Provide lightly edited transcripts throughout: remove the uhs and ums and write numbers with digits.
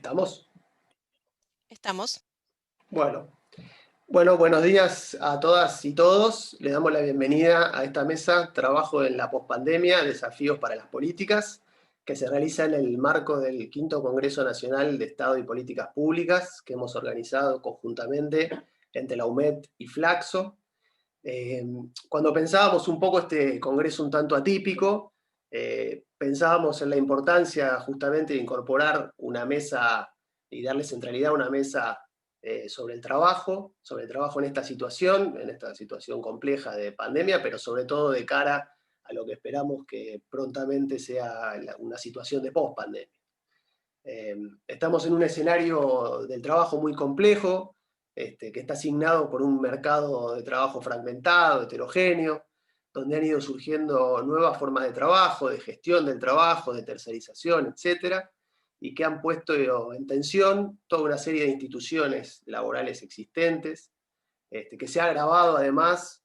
¿Estamos? Estamos. Bueno, buenos días a todas y todos. Le damos la bienvenida a esta mesa Trabajo en la Pospandemia, Desafíos para las Políticas, que se realiza en el marco del Quinto Congreso Nacional de Estado y Políticas Públicas, que hemos organizado conjuntamente entre la UMED y Flaxo. Cuando pensábamos un poco este congreso un tanto atípico, pensábamos en la importancia justamente de incorporar una mesa y darle centralidad a una mesa sobre el trabajo en esta situación compleja de pandemia, pero sobre todo de cara a lo que esperamos que prontamente sea una situación de post-pandemia. Estamos en un escenario del trabajo muy complejo, que está asignado por un mercado de trabajo fragmentado, heterogéneo, donde han ido surgiendo nuevas formas de trabajo, de gestión del trabajo, de tercerización, etcétera, y que han puesto en tensión toda una serie de instituciones laborales existentes, que se ha agravado además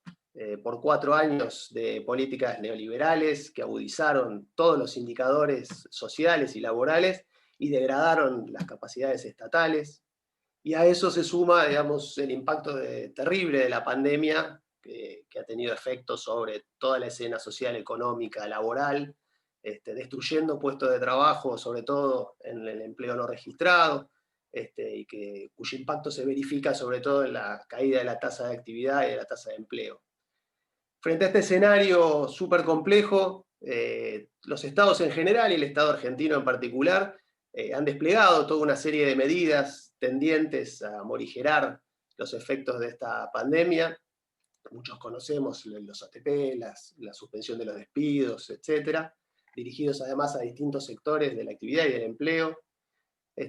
por 4 años de políticas neoliberales que agudizaron todos los indicadores sociales y laborales y degradaron las capacidades estatales. Y a eso se suma, digamos, el impacto terrible de la pandemia, que ha tenido efectos sobre toda la escena social, económica, laboral, destruyendo puestos de trabajo, sobre todo en el empleo no registrado, cuyo impacto se verifica sobre todo en la caída de la tasa de actividad y de la tasa de empleo. Frente a este escenario súper complejo, los estados en general y el Estado argentino en particular han desplegado toda una serie de medidas tendientes a morigerar los efectos de esta pandemia. Muchos conocemos los ATP, la suspensión de los despidos, etcétera, dirigidos además a distintos sectores de la actividad y del empleo.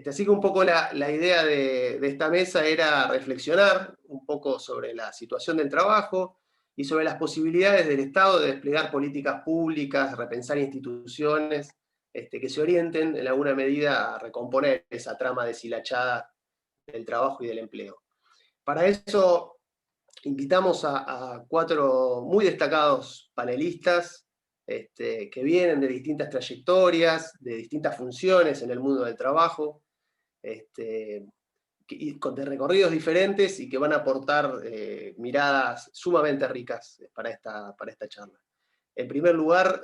Así que un poco la idea de esta mesa era reflexionar un poco sobre la situación del trabajo y sobre las posibilidades del Estado de desplegar políticas públicas, repensar instituciones, que se orienten en alguna medida a recomponer esa trama deshilachada del trabajo y del empleo. Para eso invitamos a 4 muy destacados panelistas, que vienen de distintas trayectorias, de distintas funciones en el mundo del trabajo, de recorridos diferentes y que van a aportar miradas sumamente ricas para esta charla. En primer lugar,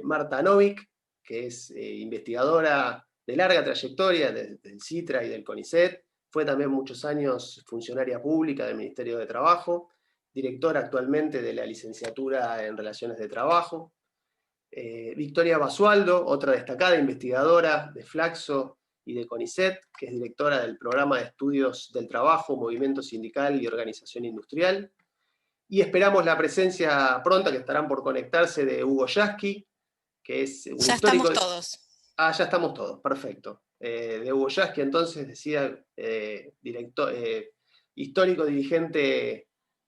Marta Novick, que es investigadora de larga trayectoria del CITRA y del CONICET, fue también muchos años funcionaria pública del Ministerio de Trabajo, directora actualmente de la licenciatura en Relaciones de Trabajo. Victoria Basualdo, otra destacada investigadora de Flaxo y de CONICET, que es directora del Programa de Estudios del Trabajo, Movimiento Sindical y Organización Industrial. Y esperamos la presencia pronta, que estarán por conectarse, de Hugo Yasky, que es un Ya histórico... estamos todos. Ya estamos todos, perfecto. De Hugo Yasky, entonces, decía, histórico dirigente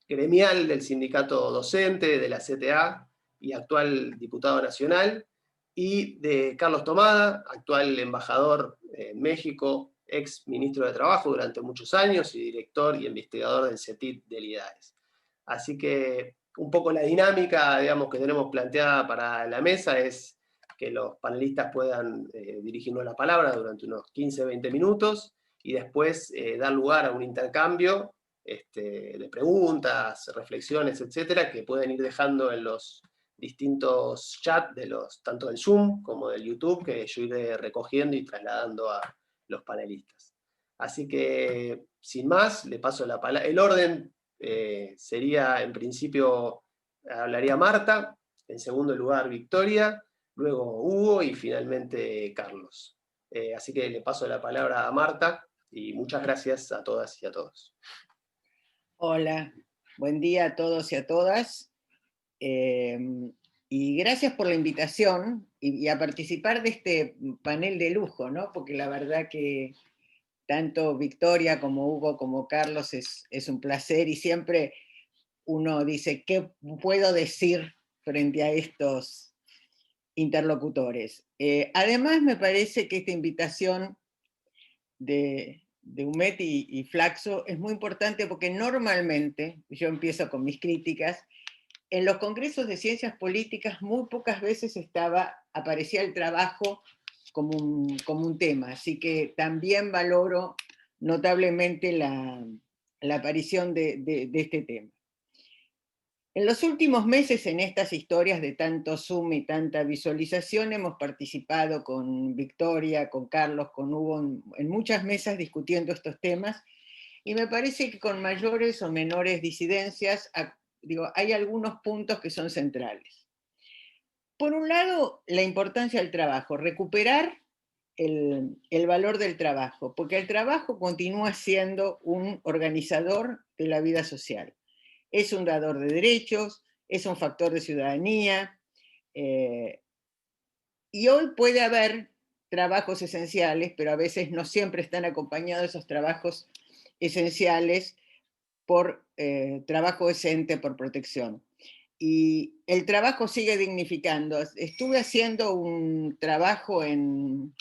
gremial del sindicato docente, de la CTA, y actual diputado nacional, y de Carlos Tomada, actual embajador en México, ex ministro de Trabajo durante muchos años y director y investigador del CETIT de LIDAES. Así que un poco la dinámica, digamos, que tenemos planteada para la mesa es que los panelistas puedan dirigirnos la palabra durante unos 15-20 minutos y después dar lugar a un intercambio de preguntas, reflexiones, etcétera, que pueden ir dejando en los distintos chats, tanto del Zoom como del YouTube, que yo iré recogiendo y trasladando a los panelistas. Así que, sin más, le paso la palabra. El orden sería, en principio, hablaría Marta, en segundo lugar Victoria, luego Hugo y finalmente Carlos. Así que le paso la palabra a Marta y muchas gracias a todas y a todos. Hola, buen día a todos y a todas. Y gracias por la invitación y a participar de este panel de lujo, ¿no? Porque la verdad que tanto Victoria como Hugo como Carlos es un placer y siempre uno dice, ¿qué puedo decir frente a estos interlocutores? Además me parece que esta invitación de UMET y Flaxo es muy importante porque normalmente, yo empiezo con mis críticas, en los congresos de ciencias políticas muy pocas veces aparecía el trabajo como un tema, así que también valoro notablemente la aparición de este tema. En los últimos meses, en estas historias de tanto Zoom y tanta visualización, hemos participado con Victoria, con Carlos, con Hugo, en muchas mesas discutiendo estos temas, y me parece que con mayores o menores disidencias, hay algunos puntos que son centrales. Por un lado, la importancia del trabajo, recuperar el valor del trabajo, porque el trabajo continúa siendo un organizador de la vida social. Es un dador de derechos, es un factor de ciudadanía, y hoy puede haber trabajos esenciales, pero a veces no siempre están acompañados esos trabajos esenciales por trabajo decente, por protección. Y el trabajo sigue dignificando. Estuve haciendo un trabajo en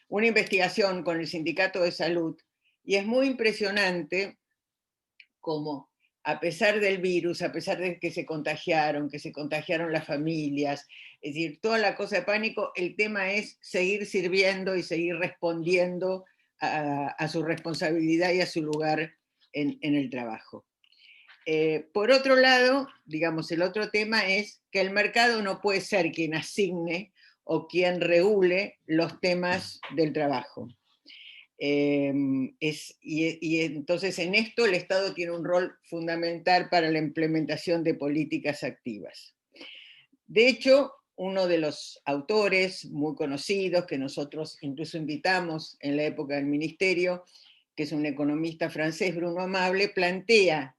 una investigación con el Sindicato de Salud, y es muy impresionante cómo, a pesar del virus, a pesar de que se contagiaron las familias, es decir, toda la cosa de pánico, el tema es seguir sirviendo y seguir respondiendo a su responsabilidad y a su lugar en el trabajo. Por otro lado, digamos, el otro tema es que el mercado no puede ser quien asigne o quien regule los temas del trabajo. Y entonces en esto el Estado tiene un rol fundamental para la implementación de políticas activas. De hecho, uno de los autores muy conocidos, que nosotros incluso invitamos en la época del ministerio, que es un economista francés, Bruno Amable, plantea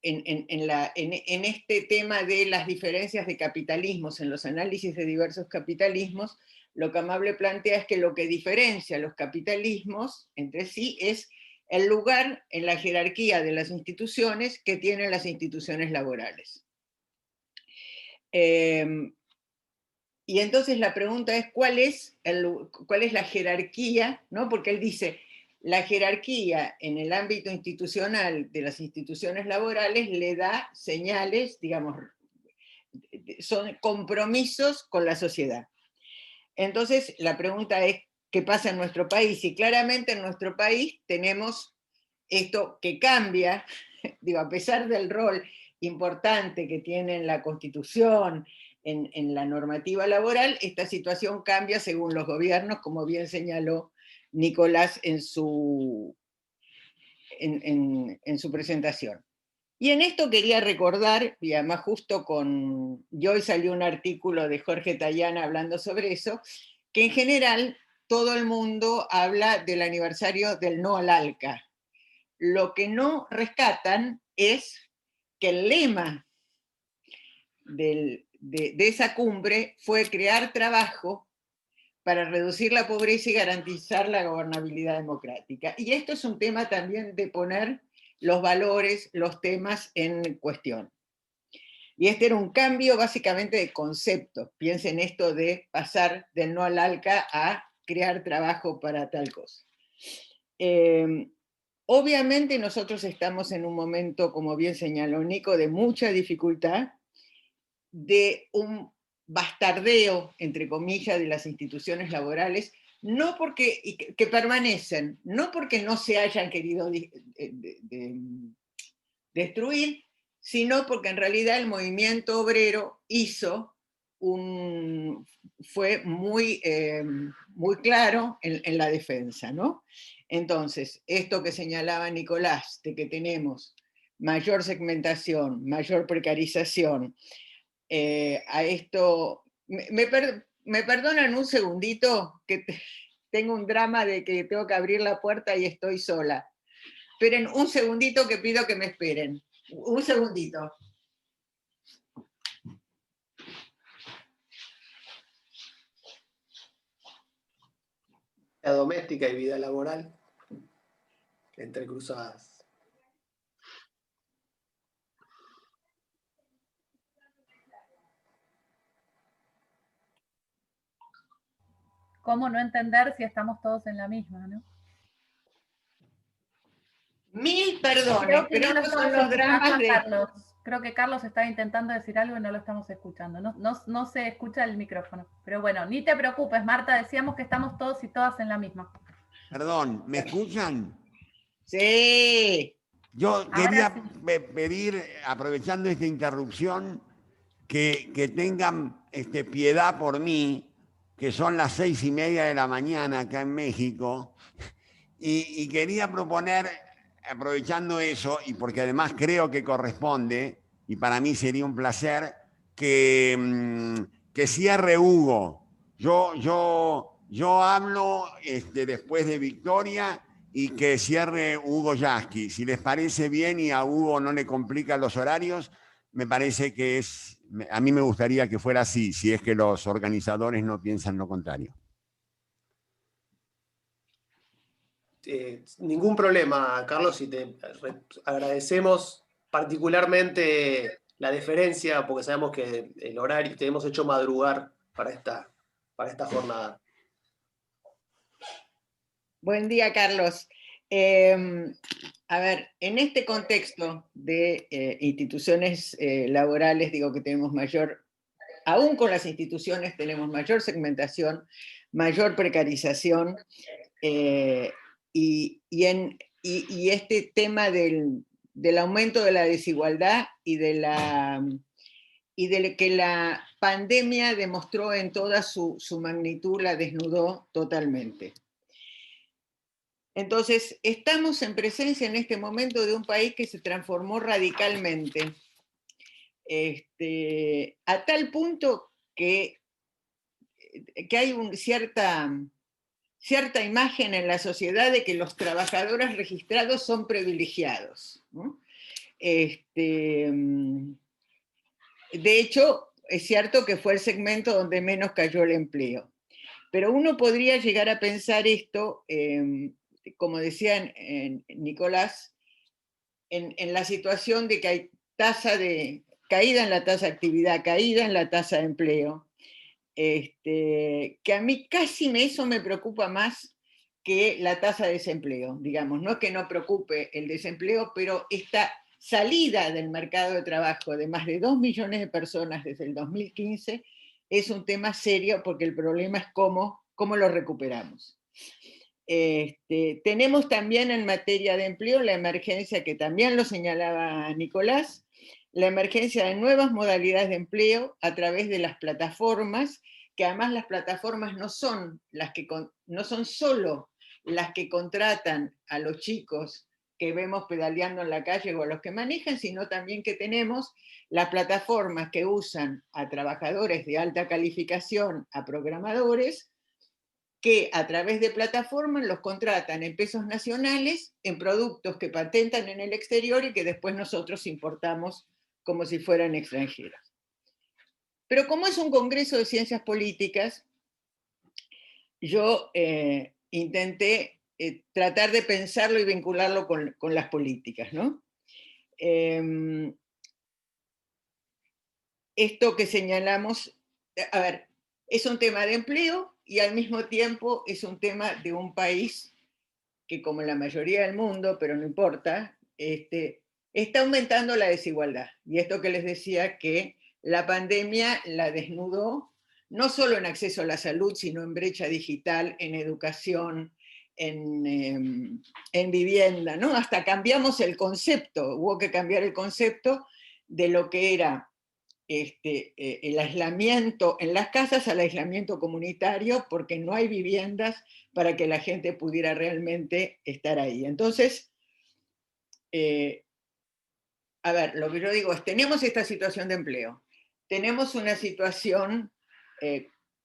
en este tema de las diferencias de capitalismos, en los análisis de diversos capitalismos, lo que Amable plantea es que lo que diferencia los capitalismos entre sí es el lugar en la jerarquía de las instituciones que tienen las instituciones laborales. Y entonces la pregunta es, ¿cuál es la jerarquía? ¿No? Porque él dice, la jerarquía en el ámbito institucional de las instituciones laborales le da señales, digamos, son compromisos con la sociedad. Entonces, la pregunta es, ¿qué pasa en nuestro país? Y claramente en nuestro país tenemos esto que cambia, digo, a pesar del rol importante que tiene en la Constitución, en la normativa laboral, esta situación cambia según los gobiernos, como bien señaló Nicolás en su presentación. Y en esto quería recordar, y además justo y hoy salió un artículo de Jorge Tayana hablando sobre eso, que en general todo el mundo habla del aniversario del no al ALCA. Lo que no rescatan es que el lema de esa cumbre fue crear trabajo para reducir la pobreza y garantizar la gobernabilidad democrática. Y esto es un tema también de poner los valores, los temas en cuestión. Y este era un cambio básicamente de concepto. Piensen esto de pasar del no al ALCA a crear trabajo para tal cosa. Obviamente nosotros estamos en un momento, como bien señaló Nico, de mucha dificultad, de un bastardeo, entre comillas, de las instituciones laborales, no porque, que permanecen, no porque no se hayan querido destruir, sino porque en realidad el movimiento obrero fue muy, muy claro en la defensa, ¿no? Entonces, esto que señalaba Nicolás, de que tenemos mayor segmentación, mayor precarización, a esto, me perdonan un segundito, que tengo un drama de que tengo que abrir la puerta y estoy sola. Esperen un segundito, que pido que me esperen. Un segundito. La doméstica y vida laboral entrecruzadas. ¿Cómo no entender si estamos todos en la misma, no? Mil perdones, pero estos son los dramas de... Carlos, Creo que Carlos está intentando decir algo y no lo estamos escuchando. No se escucha el micrófono. Pero bueno, ni te preocupes, Marta, decíamos que estamos todos y todas en la misma. Perdón, ¿me escuchan? Sí. Yo Ahora quería sí. pedir, aprovechando esta interrupción, que tengan piedad por mí, que son las 6:30 de la mañana acá en México, y quería proponer, aprovechando eso, y porque además creo que corresponde, y para mí sería un placer, que cierre Hugo. Yo hablo después de Victoria y que cierre Hugo Yasky. Si les parece bien y a Hugo no le complican los horarios, me parece que a mí me gustaría que fuera así, si es que los organizadores no piensan lo contrario. Ningún problema, Carlos, y te agradecemos particularmente la deferencia, porque sabemos que el horario te hemos hecho madrugar para esta jornada. Buen día, Carlos. A ver, en este contexto de instituciones laborales, digo que tenemos aún con las instituciones tenemos mayor segmentación, mayor precarización, y este tema del aumento de la desigualdad y de que la pandemia demostró en toda su magnitud, la desnudó totalmente. Entonces, estamos en presencia en este momento de un país que se transformó radicalmente, a tal punto que hay cierta imagen en la sociedad de que los trabajadores registrados son privilegiados, ¿no? De hecho, es cierto que fue el segmento donde menos cayó el empleo. Pero uno podría llegar a pensar esto, como decía Nicolás, en la situación de que hay caída en la tasa de actividad, caída en la tasa de empleo, que a mí casi eso me preocupa más que la tasa de desempleo, digamos. No es que no preocupe el desempleo, pero esta salida del mercado de trabajo de más de 2 millones de personas desde el 2015 es un tema serio, porque el problema es cómo lo recuperamos. Tenemos también en materia de empleo la emergencia, que también lo señalaba Nicolás, la emergencia de nuevas modalidades de empleo a través de las plataformas, que además las plataformas no son solo las que contratan a los chicos que vemos pedaleando en la calle o a los que manejan, sino también que tenemos las plataformas que usan a trabajadores de alta calificación, a programadores, que a través de plataformas los contratan en pesos nacionales, en productos que patentan en el exterior y que después nosotros importamos como si fueran extranjeros. Pero como es un congreso de ciencias políticas, yo intenté tratar de pensarlo y vincularlo con las políticas, ¿no? Esto que señalamos, a ver, es un tema de empleo y al mismo tiempo es un tema de un país que, como la mayoría del mundo, pero no importa, está aumentando la desigualdad. Y esto que les decía, que la pandemia la desnudó, no solo en acceso a la salud, sino en brecha digital, en educación, en vivienda, ¿no? Hasta cambiamos el concepto, hubo que cambiar el concepto de lo que era el aislamiento en las casas al aislamiento comunitario, porque no hay viviendas para que la gente pudiera realmente estar ahí. Entonces, a ver, lo que yo digo es, tenemos esta situación de empleo, tenemos una situación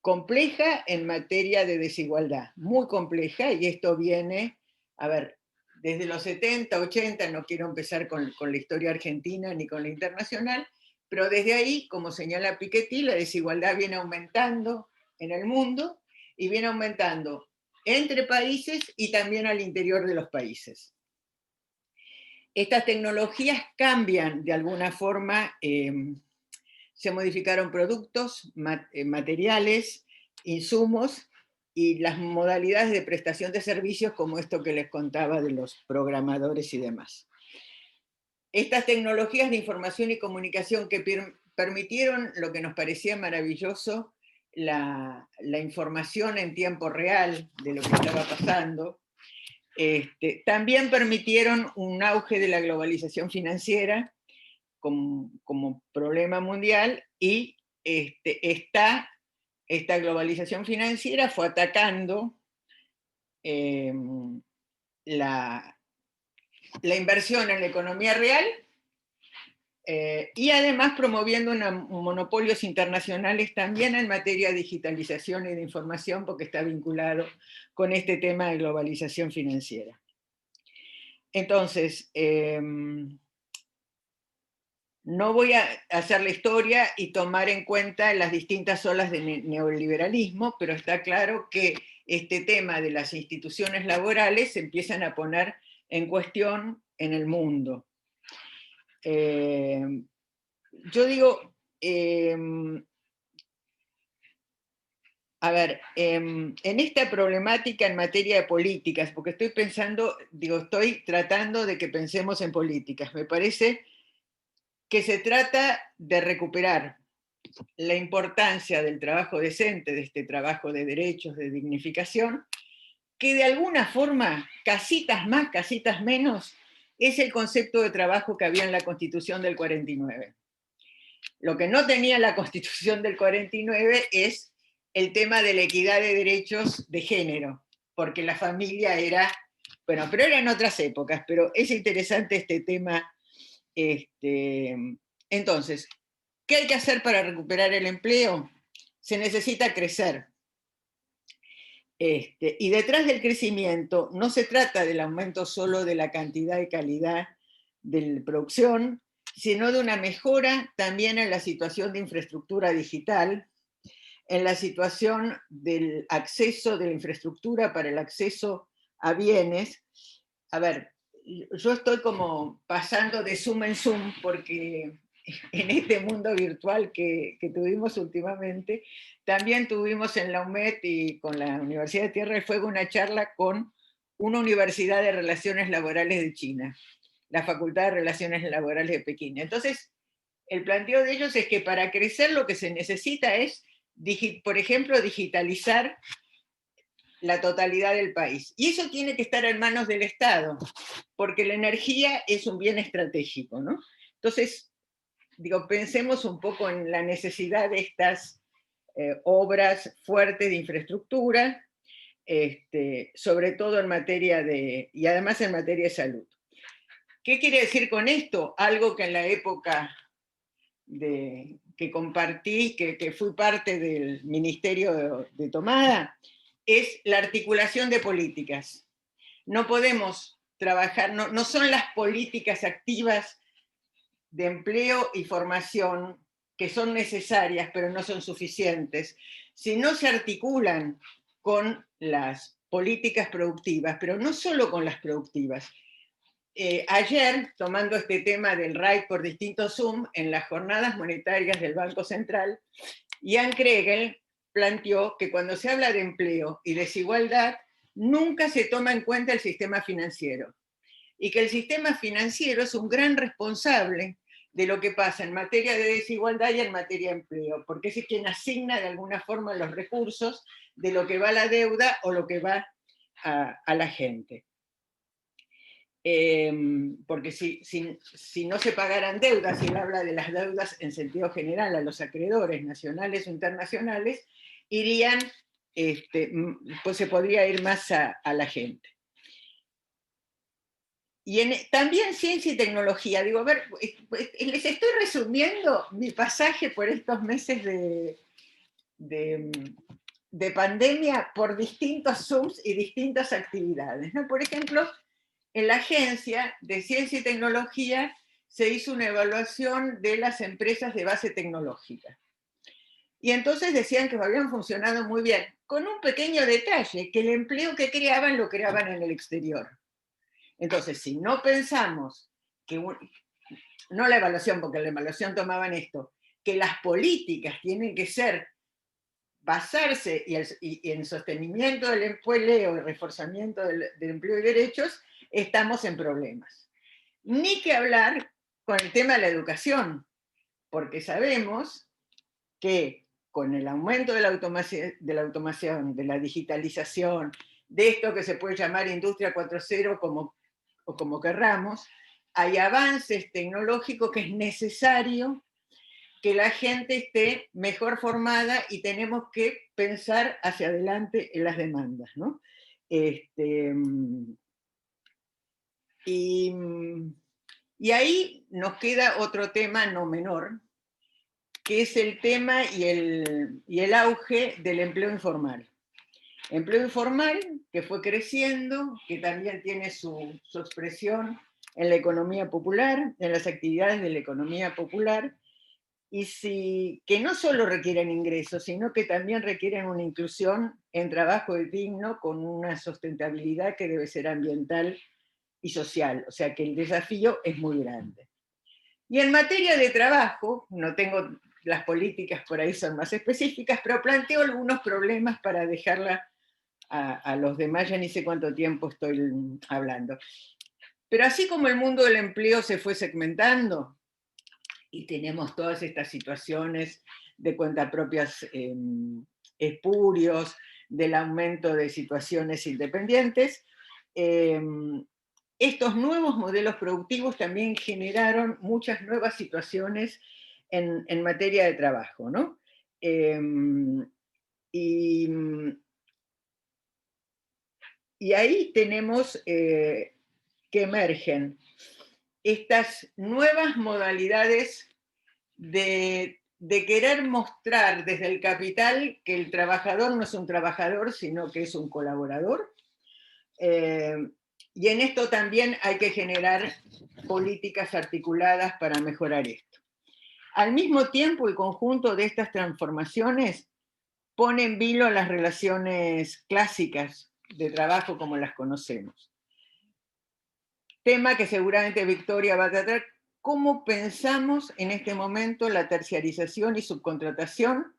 compleja en materia de desigualdad, muy compleja, y esto viene, a ver, desde los 70, 80, no quiero empezar con la historia argentina ni con la internacional, pero desde ahí, como señala Piketty, la desigualdad viene aumentando en el mundo y viene aumentando entre países y también al interior de los países. Estas tecnologías cambian de alguna forma, se modificaron productos, materiales, insumos y las modalidades de prestación de servicios, como esto que les contaba de los programadores y demás. estas tecnologías de información y comunicación que permitieron lo que nos parecía maravilloso, la información en tiempo real de lo que estaba pasando, también permitieron un auge de la globalización financiera como problema mundial, y esta globalización financiera fue atacando la inversión en la economía real, y además promoviendo monopolios internacionales también en materia de digitalización y de información, porque está vinculado con este tema de globalización financiera. Entonces, no voy a hacer la historia y tomar en cuenta las distintas olas de neoliberalismo, pero está claro que este tema de las instituciones laborales se empiezan a poner en cuestión en el mundo. Yo digo, a ver, en esta problemática en materia de políticas, porque estoy tratando de que pensemos en políticas, me parece que se trata de recuperar la importancia del trabajo decente, de este trabajo de derechos, de dignificación, que de alguna forma, casitas más, casitas menos, es el concepto de trabajo que había en la Constitución del 49. Lo que no tenía la Constitución del 49 es el tema de la equidad de derechos de género, porque la familia era, bueno, pero eran otras épocas, pero es interesante este tema. Entonces, ¿qué hay que hacer para recuperar el empleo? Se necesita crecer. Y detrás del crecimiento no se trata del aumento solo de la cantidad y calidad de la producción, sino de una mejora también en la situación de infraestructura digital, en la situación del acceso de la infraestructura para el acceso a bienes. A ver, yo estoy como pasando de Zoom en Zoom, porque en este mundo virtual que tuvimos últimamente, también tuvimos en la UMED y con la Universidad de Tierra del Fuego una charla con una Universidad de Relaciones Laborales de China, la Facultad de Relaciones Laborales de Pekín. Entonces, el planteo de ellos es que para crecer lo que se necesita es, por ejemplo, digitalizar la totalidad del país. Y eso tiene que estar en manos del Estado, porque la energía es un bien estratégico, ¿no? Entonces, pensemos un poco en la necesidad de estas obras fuertes de infraestructura, sobre todo en materia y además en materia de salud. ¿Qué quiere decir con esto? Algo que en la época que compartí, que fui parte del Ministerio de Tomada, es la articulación de políticas. No podemos trabajar, no son las políticas activas de empleo y formación que son necesarias, pero no son suficientes, si no se articulan con las políticas productivas, pero no solo con las productivas. Ayer, tomando este tema del RAI por distintos Zoom, en las jornadas monetarias del Banco Central, Jan Kregel planteó que cuando se habla de empleo y desigualdad, nunca se toma en cuenta el sistema financiero, y que el sistema financiero es un gran responsable de lo que pasa en materia de desigualdad y en materia de empleo, porque es quien asigna de alguna forma los recursos de lo que va a la deuda o lo que va a la gente. Porque si no se pagaran deudas, y él habla de las deudas en sentido general a los acreedores nacionales o internacionales, irían, pues se podría ir más a la gente. Y también ciencia y tecnología. Digo, a ver, les estoy resumiendo mi pasaje por estos meses de pandemia por distintos Zooms y distintas actividades, ¿no? Por ejemplo, en la Agencia de Ciencia y Tecnología se hizo una evaluación de las empresas de base tecnológica. Y entonces decían que habían funcionado muy bien, con un pequeño detalle, que el empleo que creaban lo creaban en el exterior. Entonces, si no pensamos que, no la evaluación, porque la evaluación tomaban esto, que las políticas tienen que basarse y en sostenimiento del empleo y reforzamiento del empleo y derechos, estamos en problemas. Ni que hablar con el tema de la educación, porque sabemos que con el aumento de la automación, de la digitalización, de esto que se puede llamar Industria 4.0 como querramos, hay avances tecnológicos que es necesario que la gente esté mejor formada y tenemos que pensar hacia adelante en las demandas, ¿no? Y ahí nos queda otro tema no menor, que es el tema y el auge del empleo informal. Empleo informal que fue creciendo, que también tiene su expresión en la economía popular, en las actividades de la economía popular, que no solo requieren ingresos, sino que también requieren una inclusión en trabajo digno con una sustentabilidad que debe ser ambiental y social. O sea que el desafío es muy grande. Y en materia de trabajo, no tengo las políticas por ahí son más específicas, pero planteo algunos problemas para dejarla a los demás, ya ni sé cuánto tiempo estoy hablando. Pero así como el mundo del empleo se fue segmentando, y tenemos todas estas situaciones de cuentapropias espurios, del aumento de situaciones independientes, estos nuevos modelos productivos también generaron muchas nuevas situaciones en materia de trabajo, ¿no? Y ahí tenemos que emergen estas nuevas modalidades de querer mostrar desde el capital que el trabajador no es un trabajador, sino que es un colaborador. Y en esto también hay que generar políticas articuladas para mejorar esto. Al mismo tiempo, el conjunto de estas transformaciones pone en vilo las relaciones clásicas de trabajo como las conocemos. Tema que seguramente Victoria va a tratar. ¿Cómo pensamos en este momento la terciarización y subcontratación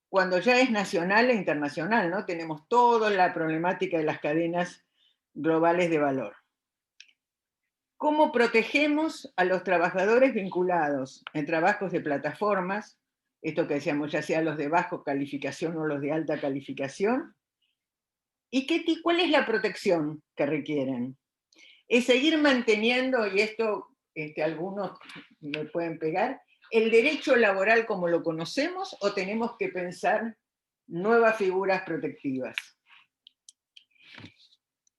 cuando ya es nacional e internacional, ¿no? Tenemos toda la problemática de las cadenas globales de valor. ¿Cómo protegemos a los trabajadores vinculados en trabajos de plataformas, esto que decíamos, ya sea los de baja calificación o los de alta calificación? ¿Y cuál es la protección que requieren? Es seguir manteniendo, y esto algunos me pueden pegar, el derecho laboral como lo conocemos, o tenemos que pensar nuevas figuras protectivas.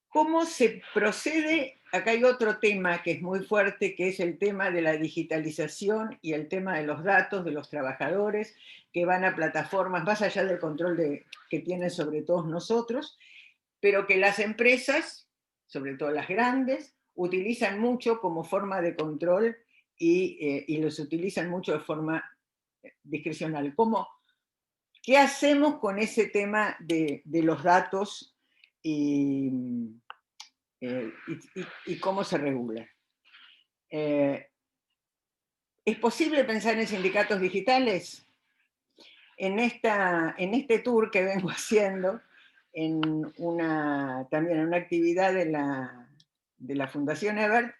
¿Cómo se procede? Acá hay otro tema que es muy fuerte, que es el tema de la digitalización y el tema de los datos de los trabajadores que van a plataformas, más allá del control que tienen sobre todos nosotros, pero que las empresas, sobre todo las grandes, utilizan mucho como forma de control y los utilizan mucho de forma discrecional. ¿Qué hacemos con ese tema de los datos y cómo se regula? ¿Es posible pensar en sindicatos digitales? En este tour que vengo haciendo, también en una actividad de la Fundación Ebert,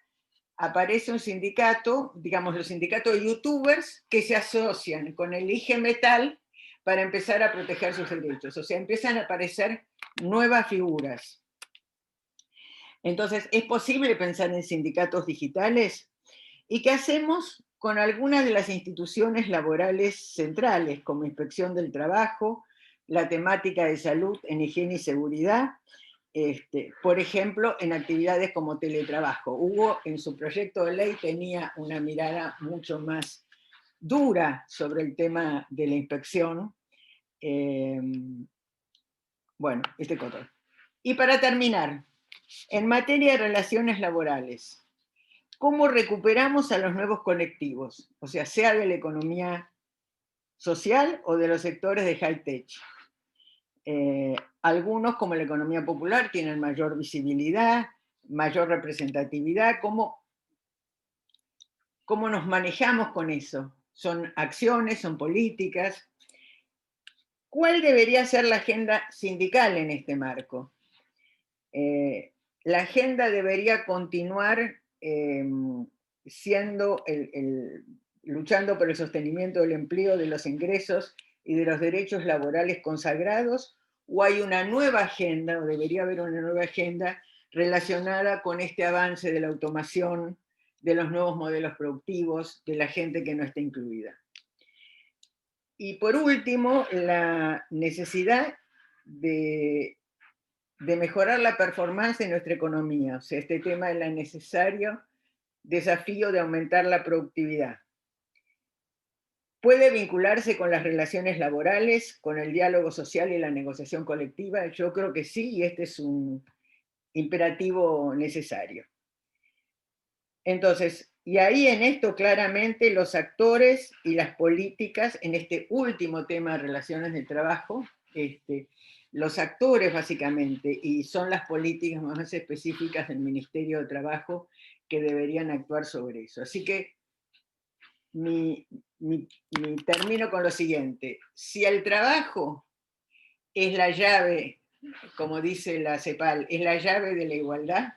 aparece un sindicato, digamos los sindicatos de youtubers, que se asocian con el IG Metal para empezar a proteger sus derechos. O sea, empiezan a aparecer nuevas figuras. Entonces, ¿es posible pensar en sindicatos digitales? ¿Y qué hacemos con algunas de las instituciones laborales centrales, como Inspección del Trabajo, la temática de salud en higiene y seguridad, por ejemplo, en actividades como teletrabajo? Hugo, en su proyecto de ley, tenía una mirada mucho más dura sobre el tema de la inspección. Bueno, control. Y para terminar, en materia de relaciones laborales, ¿cómo recuperamos a los nuevos colectivos? O sea de la economía social o de los sectores de high-tech. Algunos, como la economía popular, tienen mayor visibilidad, mayor representatividad. ¿Cómo nos manejamos con eso? ¿Son acciones, son políticas? ¿Cuál debería ser la agenda sindical en este marco? La agenda debería continuar luchando por el sostenimiento del empleo, de los ingresos y de los derechos laborales consagrados, o hay una nueva agenda, o debería haber una nueva agenda relacionada con este avance de la automación, de los nuevos modelos productivos, de la gente que no está incluida. Y por último, la necesidad de mejorar la performance de nuestra economía, o sea, este tema del necesario desafío de aumentar la productividad. ¿Puede vincularse con las relaciones laborales, con el diálogo social y la negociación colectiva? Yo creo que sí, y este es un imperativo necesario. Entonces, y ahí en esto claramente los actores y las políticas, en este último tema de relaciones de trabajo, los actores básicamente, y son las políticas más específicas del Ministerio de Trabajo que deberían actuar sobre eso. Así que termino con lo siguiente: si el trabajo es la llave, como dice la CEPAL, es la llave de la igualdad,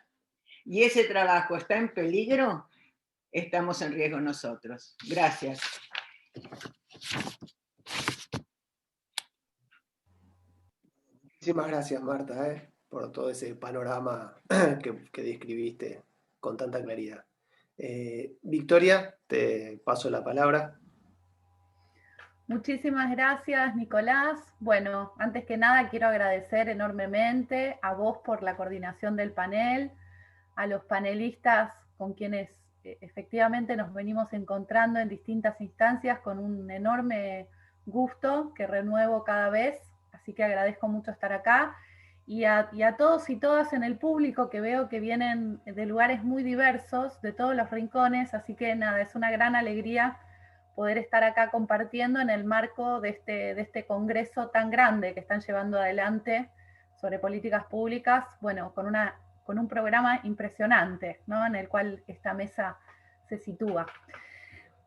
y ese trabajo está en peligro, estamos en riesgo nosotros. Gracias. Muchísimas gracias, Marta, por todo ese panorama que describiste con tanta claridad. Victoria, te paso la palabra. Muchísimas gracias, Nicolás. Bueno, antes que nada quiero agradecer enormemente a vos por la coordinación del panel, a los panelistas con quienes efectivamente nos venimos encontrando en distintas instancias con un enorme gusto que renuevo cada vez, así que agradezco mucho estar acá, y a todos y todas en el público que veo que vienen de lugares muy diversos, de todos los rincones, así que nada, es una gran alegría poder estar acá compartiendo en el marco de este congreso tan grande que están llevando adelante sobre políticas públicas, bueno, con un programa impresionante, ¿no?, en el cual esta mesa se sitúa.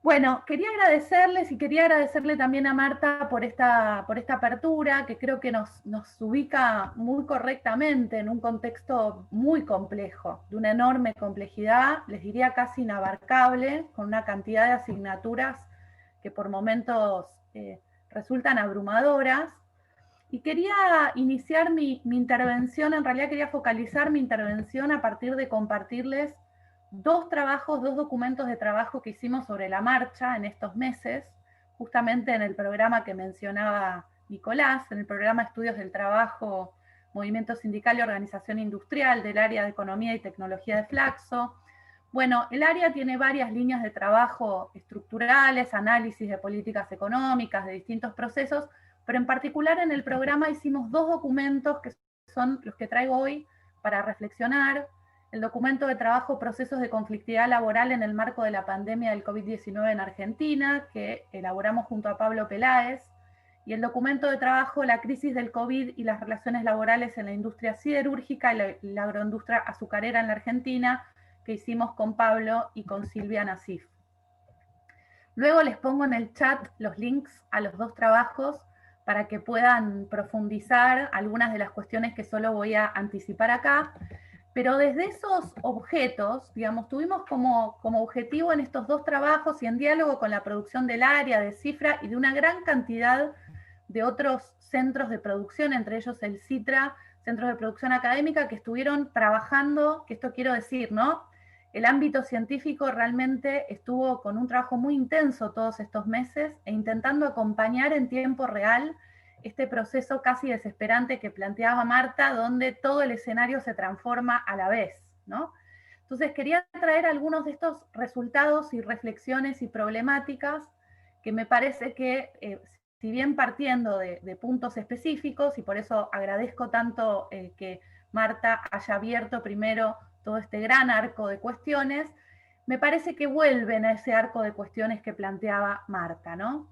Bueno, quería agradecerles y quería agradecerle también a Marta por esta apertura, que creo que nos ubica muy correctamente en un contexto muy complejo, de una enorme complejidad, les diría casi inabarcable, con una cantidad de asignaturas que por momentos resultan abrumadoras. Y quería iniciar mi intervención, en realidad quería focalizar mi intervención a partir de compartirles dos documentos de trabajo que hicimos sobre la marcha en estos meses, justamente en el programa que mencionaba Nicolás, en el programa Estudios del Trabajo, Movimiento Sindical y Organización Industrial del área de Economía y Tecnología de Flaxo. Bueno, el área tiene varias líneas de trabajo estructurales, análisis de políticas económicas, de distintos procesos, pero en particular en el programa hicimos dos documentos que son los que traigo hoy para reflexionar: el documento de trabajo Procesos de conflictividad laboral en el marco de la pandemia del COVID-19 en Argentina, que elaboramos junto a Pablo Peláez, y el documento de trabajo La crisis del COVID y las relaciones laborales en la industria siderúrgica y la agroindustria azucarera en la Argentina, que hicimos con Pablo y con Silvia Nasif. Luego les pongo en el chat los links a los dos trabajos para que puedan profundizar algunas de las cuestiones que solo voy a anticipar acá. Pero desde esos objetos, digamos, tuvimos como objetivo en estos dos trabajos y en diálogo con la producción del área, de Cifra y de una gran cantidad de otros centros de producción, entre ellos el CITRA, Centros de Producción Académica, que estuvieron trabajando, que esto quiero decir, ¿no? El ámbito científico realmente estuvo con un trabajo muy intenso todos estos meses e intentando acompañar en tiempo real este proceso casi desesperante que planteaba Marta, donde todo el escenario se transforma a la vez, ¿no? Entonces quería traer algunos de estos resultados y reflexiones y problemáticas que me parece que, si bien partiendo de puntos específicos, y por eso agradezco tanto que Marta haya abierto primero todo este gran arco de cuestiones, me parece que vuelven a ese arco de cuestiones que planteaba Marta, ¿no?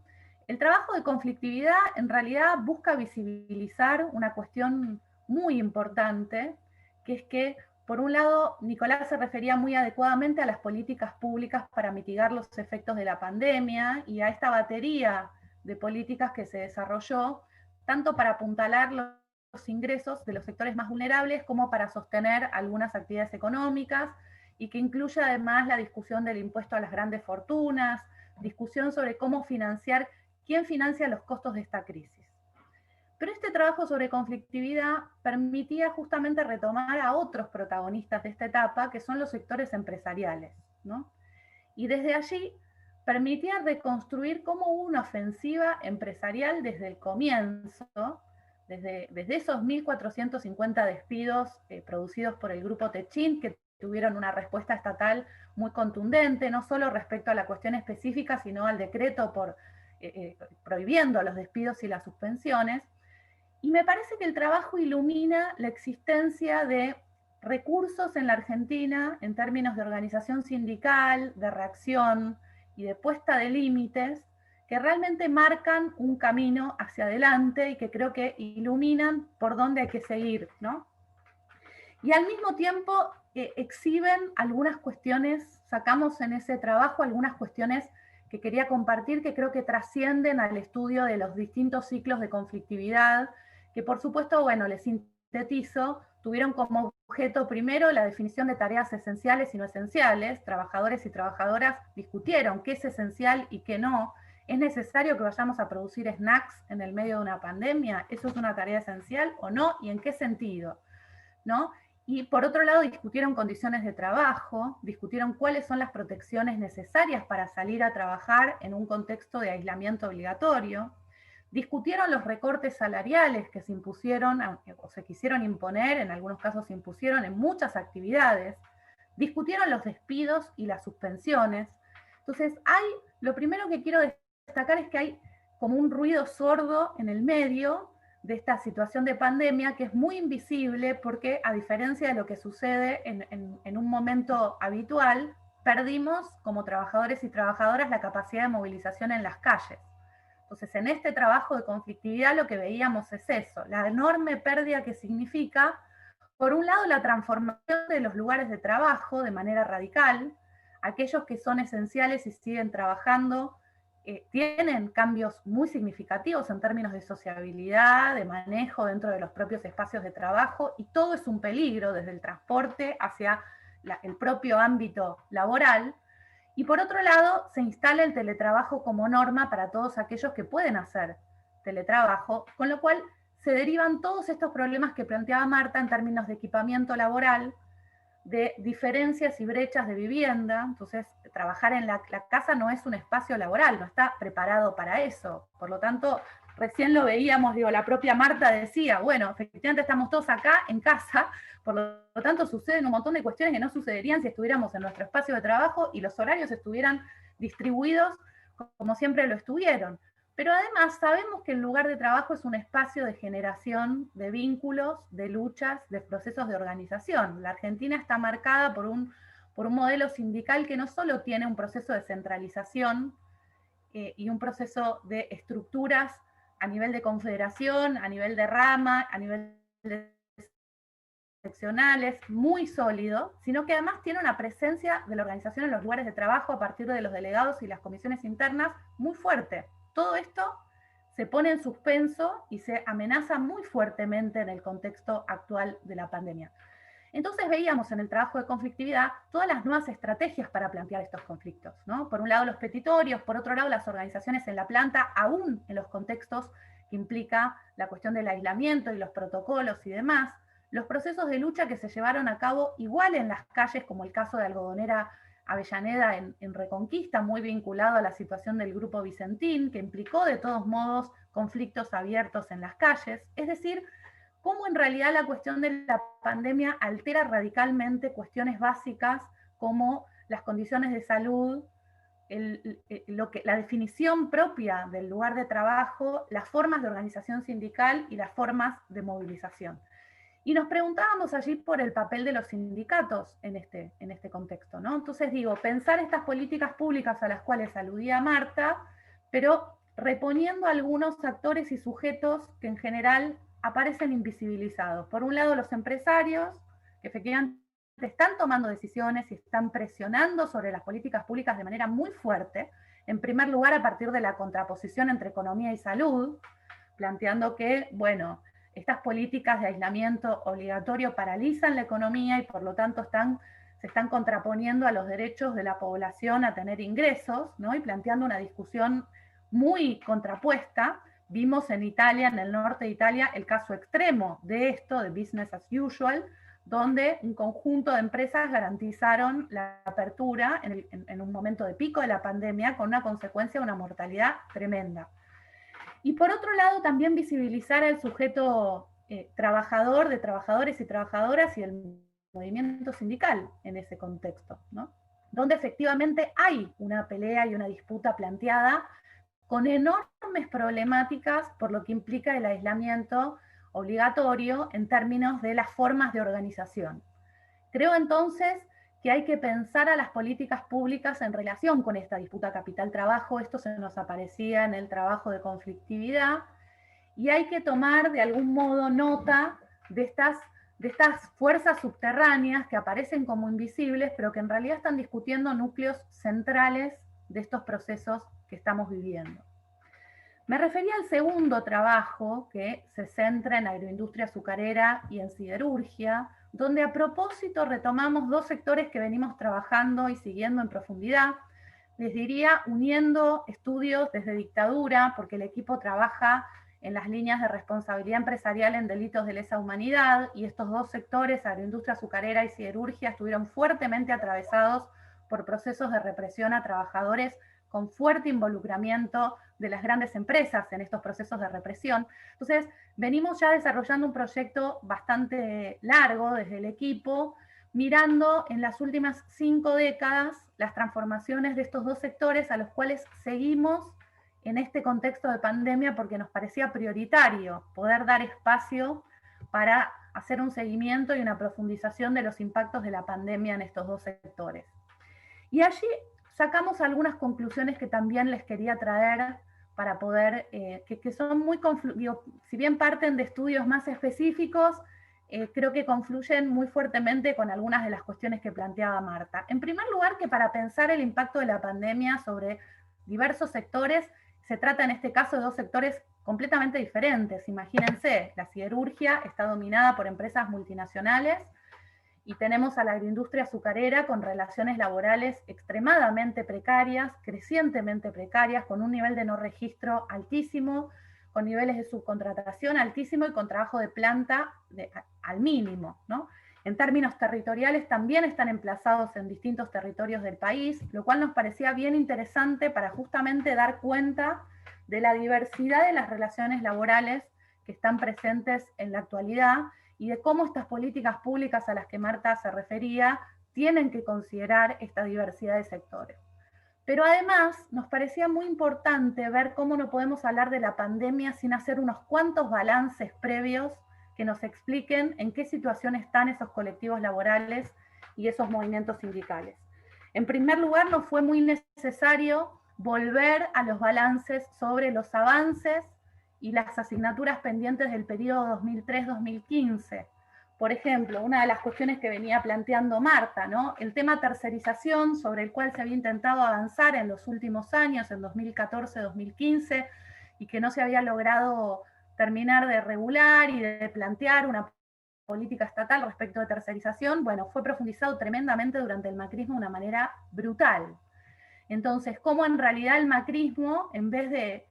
El trabajo de conflictividad en realidad busca visibilizar una cuestión muy importante, que es que, por un lado, Nicolás se refería muy adecuadamente a las políticas públicas para mitigar los efectos de la pandemia y a esta batería de políticas que se desarrolló, tanto para apuntalar los ingresos de los sectores más vulnerables como para sostener algunas actividades económicas, y que incluye además la discusión del impuesto a las grandes fortunas, discusión sobre cómo financiar, quién financia los costos de esta crisis. Pero este trabajo sobre conflictividad permitía justamente retomar a otros protagonistas de esta etapa, que son los sectores empresariales, ¿no? Y desde allí permitía reconstruir cómo hubo una ofensiva empresarial desde el comienzo, desde esos 1.450 despidos producidos por el grupo Techint, que tuvieron una respuesta estatal muy contundente, no solo respecto a la cuestión específica, sino al decreto prohibiendo los despidos y las suspensiones. Y me parece que el trabajo ilumina la existencia de recursos en la Argentina en términos de organización sindical, de reacción y de puesta de límites, que realmente marcan un camino hacia adelante y que creo que iluminan por dónde hay que seguir, ¿no? Y al mismo tiempo exhiben algunas cuestiones, sacamos en ese trabajo algunas cuestiones que quería compartir, que creo que trascienden al estudio de los distintos ciclos de conflictividad, que por supuesto, bueno, les sintetizo, tuvieron como objeto primero la definición de tareas esenciales y no esenciales. Trabajadores y trabajadoras discutieron qué es esencial y qué no. ¿Es necesario que vayamos a producir snacks en el medio de una pandemia? ¿Eso es una tarea esencial o no? ¿Y en qué sentido? ¿No? Y por otro lado discutieron condiciones de trabajo, discutieron cuáles son las protecciones necesarias para salir a trabajar en un contexto de aislamiento obligatorio, discutieron los recortes salariales que se impusieron o se quisieron imponer, en algunos casos se impusieron en muchas actividades, discutieron los despidos y las suspensiones. Entonces lo primero que quiero destacar es que hay como un ruido sordo en el medio de esta situación de pandemia que es muy invisible porque, a diferencia de lo que sucede en un momento habitual, perdimos como trabajadores y trabajadoras la capacidad de movilización en las calles. Entonces, en este trabajo de conflictividad lo que veíamos es eso, la enorme pérdida que significa, por un lado, la transformación de los lugares de trabajo de manera radical. Aquellos que son esenciales y siguen trabajando tienen cambios muy significativos en términos de sociabilidad, de manejo dentro de los propios espacios de trabajo, y todo es un peligro desde el transporte hacia el propio ámbito laboral. Y por otro lado, se instala el teletrabajo como norma para todos aquellos que pueden hacer teletrabajo, con lo cual se derivan todos estos problemas que planteaba Marta en términos de equipamiento laboral, de diferencias y brechas de vivienda. Entonces, trabajar en la casa no es un espacio laboral, no está preparado para eso. Por lo tanto, recién lo veíamos, la propia Marta decía, bueno, efectivamente estamos todos acá en casa, por lo tanto suceden un montón de cuestiones que no sucederían si estuviéramos en nuestro espacio de trabajo y los horarios estuvieran distribuidos como siempre lo estuvieron. Pero además sabemos que el lugar de trabajo es un espacio de generación de vínculos, de luchas, de procesos de organización. La Argentina está marcada por un modelo sindical que no solo tiene un proceso de centralización y un proceso de estructuras a nivel de confederación, a nivel de rama, a nivel de seccionales, muy sólido, sino que además tiene una presencia de la organización en los lugares de trabajo a partir de los delegados y las comisiones internas muy fuerte. Todo esto se pone en suspenso y se amenaza muy fuertemente en el contexto actual de la pandemia. Entonces veíamos en el trabajo de conflictividad todas las nuevas estrategias para plantear estos conflictos, ¿no? Por un lado los petitorios, por otro lado las organizaciones en la planta, aún en los contextos que implica la cuestión del aislamiento y los protocolos y demás, los procesos de lucha que se llevaron a cabo igual en las calles, como el caso de Algodonera Avellaneda en Reconquista, muy vinculado a la situación del Grupo Vicentín, que implicó de todos modos conflictos abiertos en las calles. Es decir, cómo en realidad la cuestión de la pandemia altera radicalmente cuestiones básicas como las condiciones de salud, la definición propia del lugar de trabajo, las formas de organización sindical y las formas de movilización. Y nos preguntábamos allí por el papel de los sindicatos en este contexto, ¿no? Entonces digo, pensar estas políticas públicas a las cuales aludía Marta, pero reponiendo algunos actores y sujetos que en general aparecen invisibilizados. Por un lado, los empresarios, que efectivamente están tomando decisiones y están presionando sobre las políticas públicas de manera muy fuerte, en primer lugar a partir de la contraposición entre economía y salud, planteando que, bueno, estas políticas de aislamiento obligatorio paralizan la economía y por lo tanto se se están contraponiendo a los derechos de la población a tener ingresos, ¿no? Y planteando una discusión muy contrapuesta. Vimos en Italia, en el norte de Italia, el caso extremo de esto, de business as usual, donde un conjunto de empresas garantizaron la apertura en un momento de pico de la pandemia, con una consecuencia de una mortalidad tremenda. Y por otro lado, también visibilizar al sujeto trabajador, de trabajadores y trabajadoras, y el movimiento sindical en ese contexto, ¿no? Donde efectivamente hay una pelea y una disputa planteada con enormes problemáticas por lo que implica el aislamiento obligatorio en términos de las formas de organización. Creo entonces que hay que pensar a las políticas públicas en relación con esta disputa capital-trabajo. Esto se nos aparecía en el trabajo de conflictividad, y hay que tomar de algún modo nota de estas fuerzas subterráneas que aparecen como invisibles, pero que en realidad están discutiendo núcleos centrales de estos procesos que estamos viviendo. Me refería al segundo trabajo, que se centra en agroindustria azucarera y en siderurgia, donde a propósito retomamos dos sectores que venimos trabajando y siguiendo en profundidad. Les diría, uniendo estudios desde dictadura, porque el equipo trabaja en las líneas de responsabilidad empresarial en delitos de lesa humanidad, y estos dos sectores, agroindustria azucarera y siderurgia, estuvieron fuertemente atravesados por procesos de represión a trabajadores con fuerte involucramiento de las grandes empresas en estos procesos de represión. Entonces, venimos ya desarrollando un proyecto bastante largo desde el equipo, mirando en las últimas 5 décadas las transformaciones de estos dos sectores, a los cuales seguimos en este contexto de pandemia, porque nos parecía prioritario poder dar espacio para hacer un seguimiento y una profundización de los impactos de la pandemia en estos dos sectores. Y allí sacamos algunas conclusiones que también les quería traer para poder, que son muy, si bien parten de estudios más específicos, creo que confluyen muy fuertemente con algunas de las cuestiones que planteaba Marta. En primer lugar, que para pensar el impacto de la pandemia sobre diversos sectores, se trata en este caso de dos sectores completamente diferentes. Imagínense, la siderurgia está dominada por empresas multinacionales, y tenemos a la agroindustria azucarera con relaciones laborales extremadamente precarias, crecientemente precarias, con un nivel de no registro altísimo, con niveles de subcontratación altísimo y con trabajo de planta al mínimo, ¿no? En términos territoriales también están emplazados en distintos territorios del país, lo cual nos parecía bien interesante para justamente dar cuenta de la diversidad de las relaciones laborales que están presentes en la actualidad, y de cómo estas políticas públicas a las que Marta se refería tienen que considerar esta diversidad de sectores. Pero además nos parecía muy importante ver cómo no podemos hablar de la pandemia sin hacer unos cuantos balances previos que nos expliquen en qué situación están esos colectivos laborales y esos movimientos sindicales. En primer lugar, nos fue muy necesario volver a los balances sobre los avances y las asignaturas pendientes del periodo 2003-2015. Por ejemplo, una de las cuestiones que venía planteando Marta, ¿no? El tema tercerización, sobre el cual se había intentado avanzar en los últimos años, en 2014-2015, y que no se había logrado terminar de regular y de plantear una política estatal respecto de tercerización, bueno, fue profundizado tremendamente durante el macrismo de una manera brutal. Entonces, cómo en realidad el macrismo, en vez de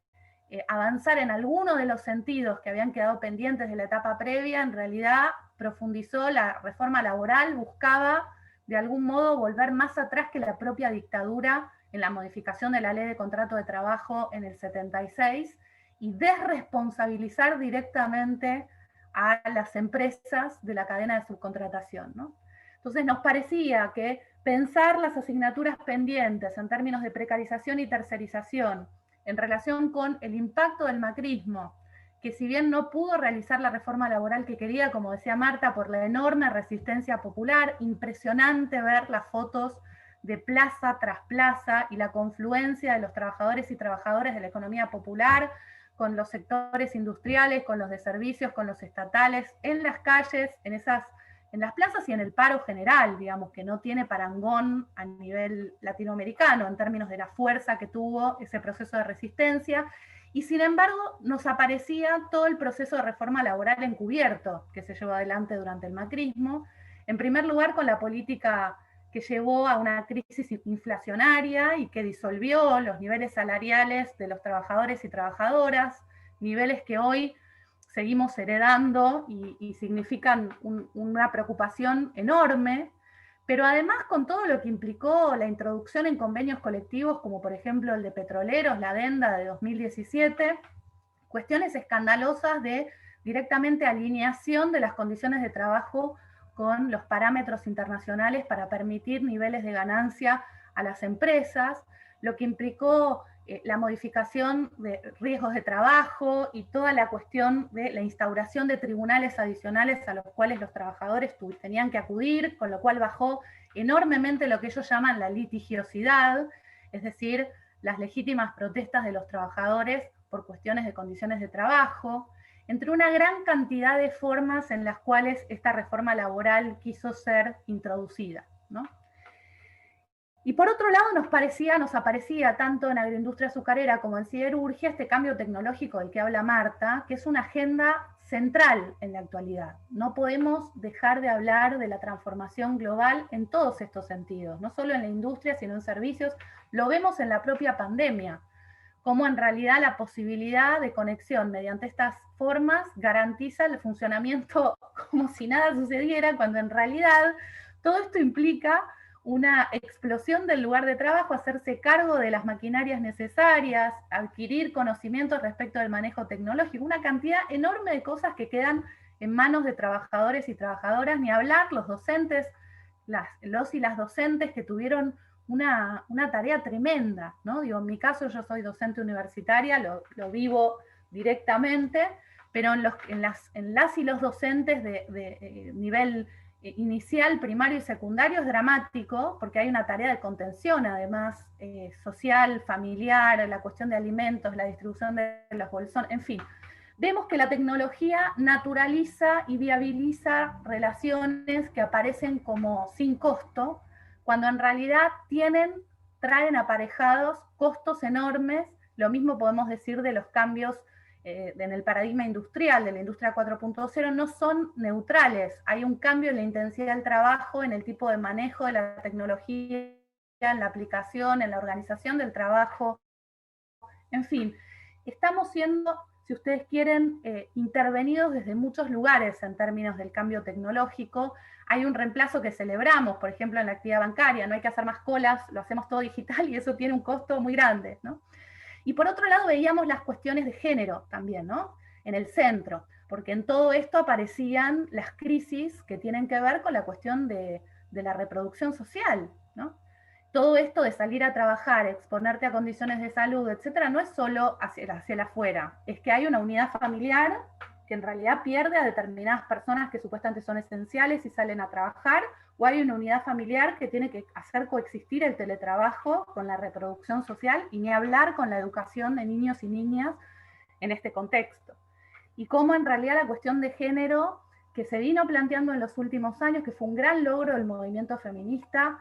avanzar en alguno de los sentidos que habían quedado pendientes de la etapa previa, en realidad profundizó la reforma laboral, buscaba de algún modo volver más atrás que la propia dictadura en la modificación de la ley de contrato de trabajo en el 76, y desresponsabilizar directamente a las empresas de la cadena de subcontratación, ¿no? Entonces nos parecía que pensar las asignaturas pendientes en términos de precarización y tercerización en relación con el impacto del macrismo, que si bien no pudo realizar la reforma laboral que quería, como decía Marta, por la enorme resistencia popular, impresionante ver las fotos de plaza tras plaza y la confluencia de los trabajadores y trabajadoras de la economía popular con los sectores industriales, con los de servicios, con los estatales, en las calles, en las plazas y en el paro general, digamos, que no tiene parangón a nivel latinoamericano en términos de la fuerza que tuvo ese proceso de resistencia, y sin embargo nos aparecía todo el proceso de reforma laboral encubierto que se llevó adelante durante el macrismo, en primer lugar con la política que llevó a una crisis inflacionaria y que disolvió los niveles salariales de los trabajadores y trabajadoras, niveles que hoy seguimos heredando y significan una preocupación enorme, pero además con todo lo que implicó la introducción en convenios colectivos, como por ejemplo el de petroleros, la adenda de 2017, cuestiones escandalosas de directamente alineación de las condiciones de trabajo con los parámetros internacionales para permitir niveles de ganancia a las empresas, lo que implicó la modificación de riesgos de trabajo y toda la cuestión de la instauración de tribunales adicionales a los cuales los trabajadores tenían que acudir, con lo cual bajó enormemente lo que ellos llaman la litigiosidad, es decir, las legítimas protestas de los trabajadores por cuestiones de condiciones de trabajo, entre una gran cantidad de formas en las cuales esta reforma laboral quiso ser introducida, ¿no? Y por otro lado nos aparecía tanto en agroindustria azucarera como en siderurgia este cambio tecnológico del que habla Marta, que es una agenda central en la actualidad. No podemos dejar de hablar de la transformación global en todos estos sentidos, no solo en la industria, sino en servicios. Lo vemos en la propia pandemia, cómo en realidad la posibilidad de conexión mediante estas formas garantiza el funcionamiento como si nada sucediera, cuando en realidad todo esto implica una explosión del lugar de trabajo, hacerse cargo de las maquinarias necesarias, adquirir conocimientos respecto del manejo tecnológico, una cantidad enorme de cosas que quedan en manos de trabajadores y trabajadoras, ni hablar los docentes, los y las docentes que tuvieron una tarea tremenda, ¿no? Digo, en mi caso yo soy docente universitaria, lo vivo directamente, pero en las y los docentes de nivel inicial, primario y secundario es dramático, porque hay una tarea de contención, además, social, familiar, la cuestión de alimentos, la distribución de los bolsones, en fin. Vemos que la tecnología naturaliza y viabiliza relaciones que aparecen como sin costo, cuando en realidad traen aparejados costos enormes. Lo mismo podemos decir de los cambios en el paradigma industrial, de la industria 4.0, no son neutrales. Hay un cambio en la intensidad del trabajo, en el tipo de manejo de la tecnología, en la aplicación, en la organización del trabajo. En fin, estamos siendo, si ustedes quieren, intervenidos desde muchos lugares en términos del cambio tecnológico. Hay un reemplazo que celebramos, por ejemplo, en la actividad bancaria, no hay que hacer más colas, lo hacemos todo digital y eso tiene un costo muy grande, ¿no? Y por otro lado veíamos las cuestiones de género también, ¿no? En el centro, porque en todo esto aparecían las crisis que tienen que ver con la cuestión de la reproducción social, ¿no? Todo esto de salir a trabajar, exponerte a condiciones de salud, etcétera, no es solo hacia el afuera, es que hay una unidad familiar que en realidad pierde a determinadas personas que supuestamente son esenciales y salen a trabajar, o hay una unidad familiar que tiene que hacer coexistir el teletrabajo con la reproducción social, y ni hablar con la educación de niños y niñas en este contexto. Y cómo en realidad la cuestión de género que se vino planteando en los últimos años, que fue un gran logro del movimiento feminista,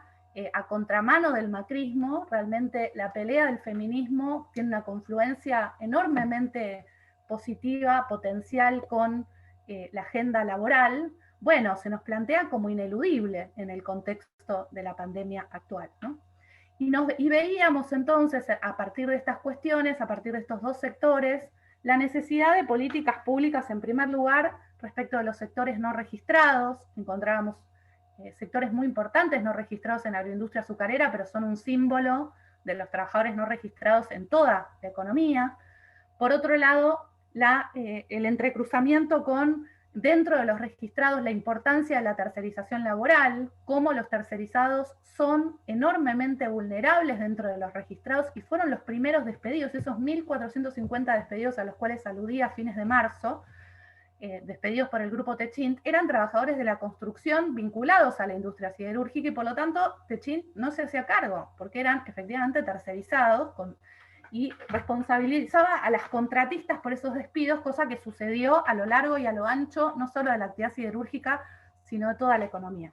a contramano del macrismo, realmente la pelea del feminismo tiene una confluencia enormemente positiva, potencial con la agenda laboral. Bueno, se nos plantea como ineludible en el contexto de la pandemia actual, ¿no? Y veíamos entonces, a partir de estas cuestiones, a partir de estos dos sectores, la necesidad de políticas públicas, en primer lugar, respecto de los sectores no registrados. Encontrábamos sectores muy importantes no registrados en la agroindustria azucarera, pero son un símbolo de los trabajadores no registrados en toda la economía. Por otro lado, el entrecruzamiento con, dentro de los registrados, la importancia de la tercerización laboral, cómo los tercerizados son enormemente vulnerables dentro de los registrados y fueron los primeros despedidos, esos 1.450 despedidos a los cuales aludí a fines de marzo, despedidos por el grupo Techint, eran trabajadores de la construcción vinculados a la industria siderúrgica y por lo tanto Techint no se hacía cargo, porque eran efectivamente tercerizados y responsabilizaba a las contratistas por esos despidos, cosa que sucedió a lo largo y a lo ancho, no solo de la actividad siderúrgica, sino de toda la economía.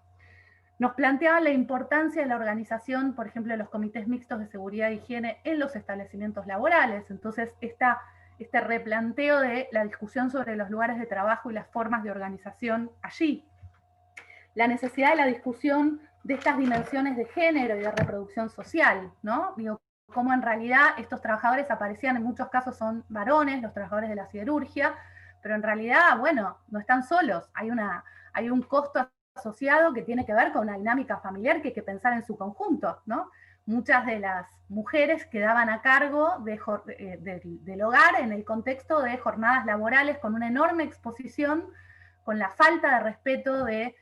Nos planteaba la importancia de la organización, por ejemplo, de los comités mixtos de seguridad e higiene en los establecimientos laborales. Entonces, este replanteo de la discusión sobre los lugares de trabajo y las formas de organización allí. La necesidad de la discusión de estas dimensiones de género y de reproducción social, ¿no? Digo, cómo en realidad estos trabajadores aparecían, en muchos casos son varones, los trabajadores de la siderurgia, pero en realidad, bueno, no están solos, hay un costo asociado que tiene que ver con una dinámica familiar que hay que pensar en su conjunto, ¿no? Muchas de las mujeres quedaban a cargo del hogar en el contexto de jornadas laborales con una enorme exposición, con la falta de respeto de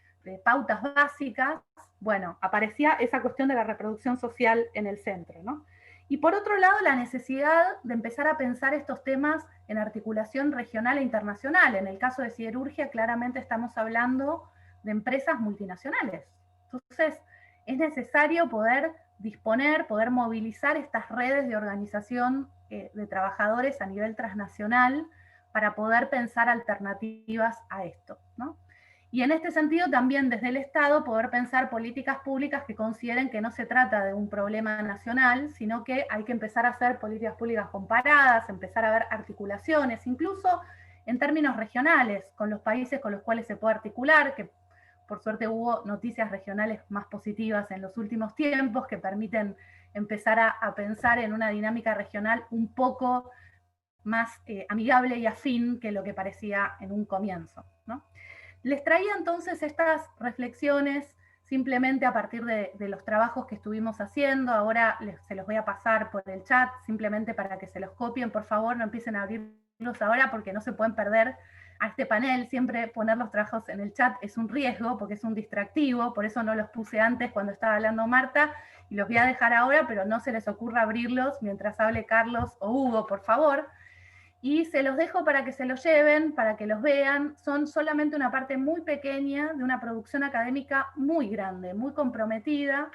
pautas básicas. Bueno, aparecía esa cuestión de la reproducción social en el centro, ¿no? Y por otro lado, la necesidad de empezar a pensar estos temas en articulación regional e internacional. En el caso de siderurgia, claramente estamos hablando de empresas multinacionales. Entonces, es necesario poder disponer, poder movilizar estas redes de organización de trabajadores a nivel transnacional para poder pensar alternativas a esto, ¿no? Y en este sentido también desde el Estado poder pensar políticas públicas que consideren que no se trata de un problema nacional, sino que hay que empezar a hacer políticas públicas comparadas, empezar a ver articulaciones, incluso en términos regionales, con los países con los cuales se puede articular, que por suerte hubo noticias regionales más positivas en los últimos tiempos que permiten empezar a pensar en una dinámica regional un poco más amigable y afín que lo que parecía en un comienzo, ¿no? Les traía entonces estas reflexiones simplemente a partir de los trabajos que estuvimos haciendo. Ahora se los voy a pasar por el chat, simplemente para que se los copien. Por favor, no empiecen a abrirlos ahora porque no se pueden perder a este panel. Siempre poner los trabajos en el chat es un riesgo porque es un distractivo, por eso no los puse antes cuando estaba hablando Marta, y los voy a dejar ahora, pero no se les ocurra abrirlos mientras hable Carlos o Hugo, por favor. Y se los dejo para que se los lleven, para que los vean. Son solamente una parte muy pequeña de una producción académica muy grande, muy comprometida,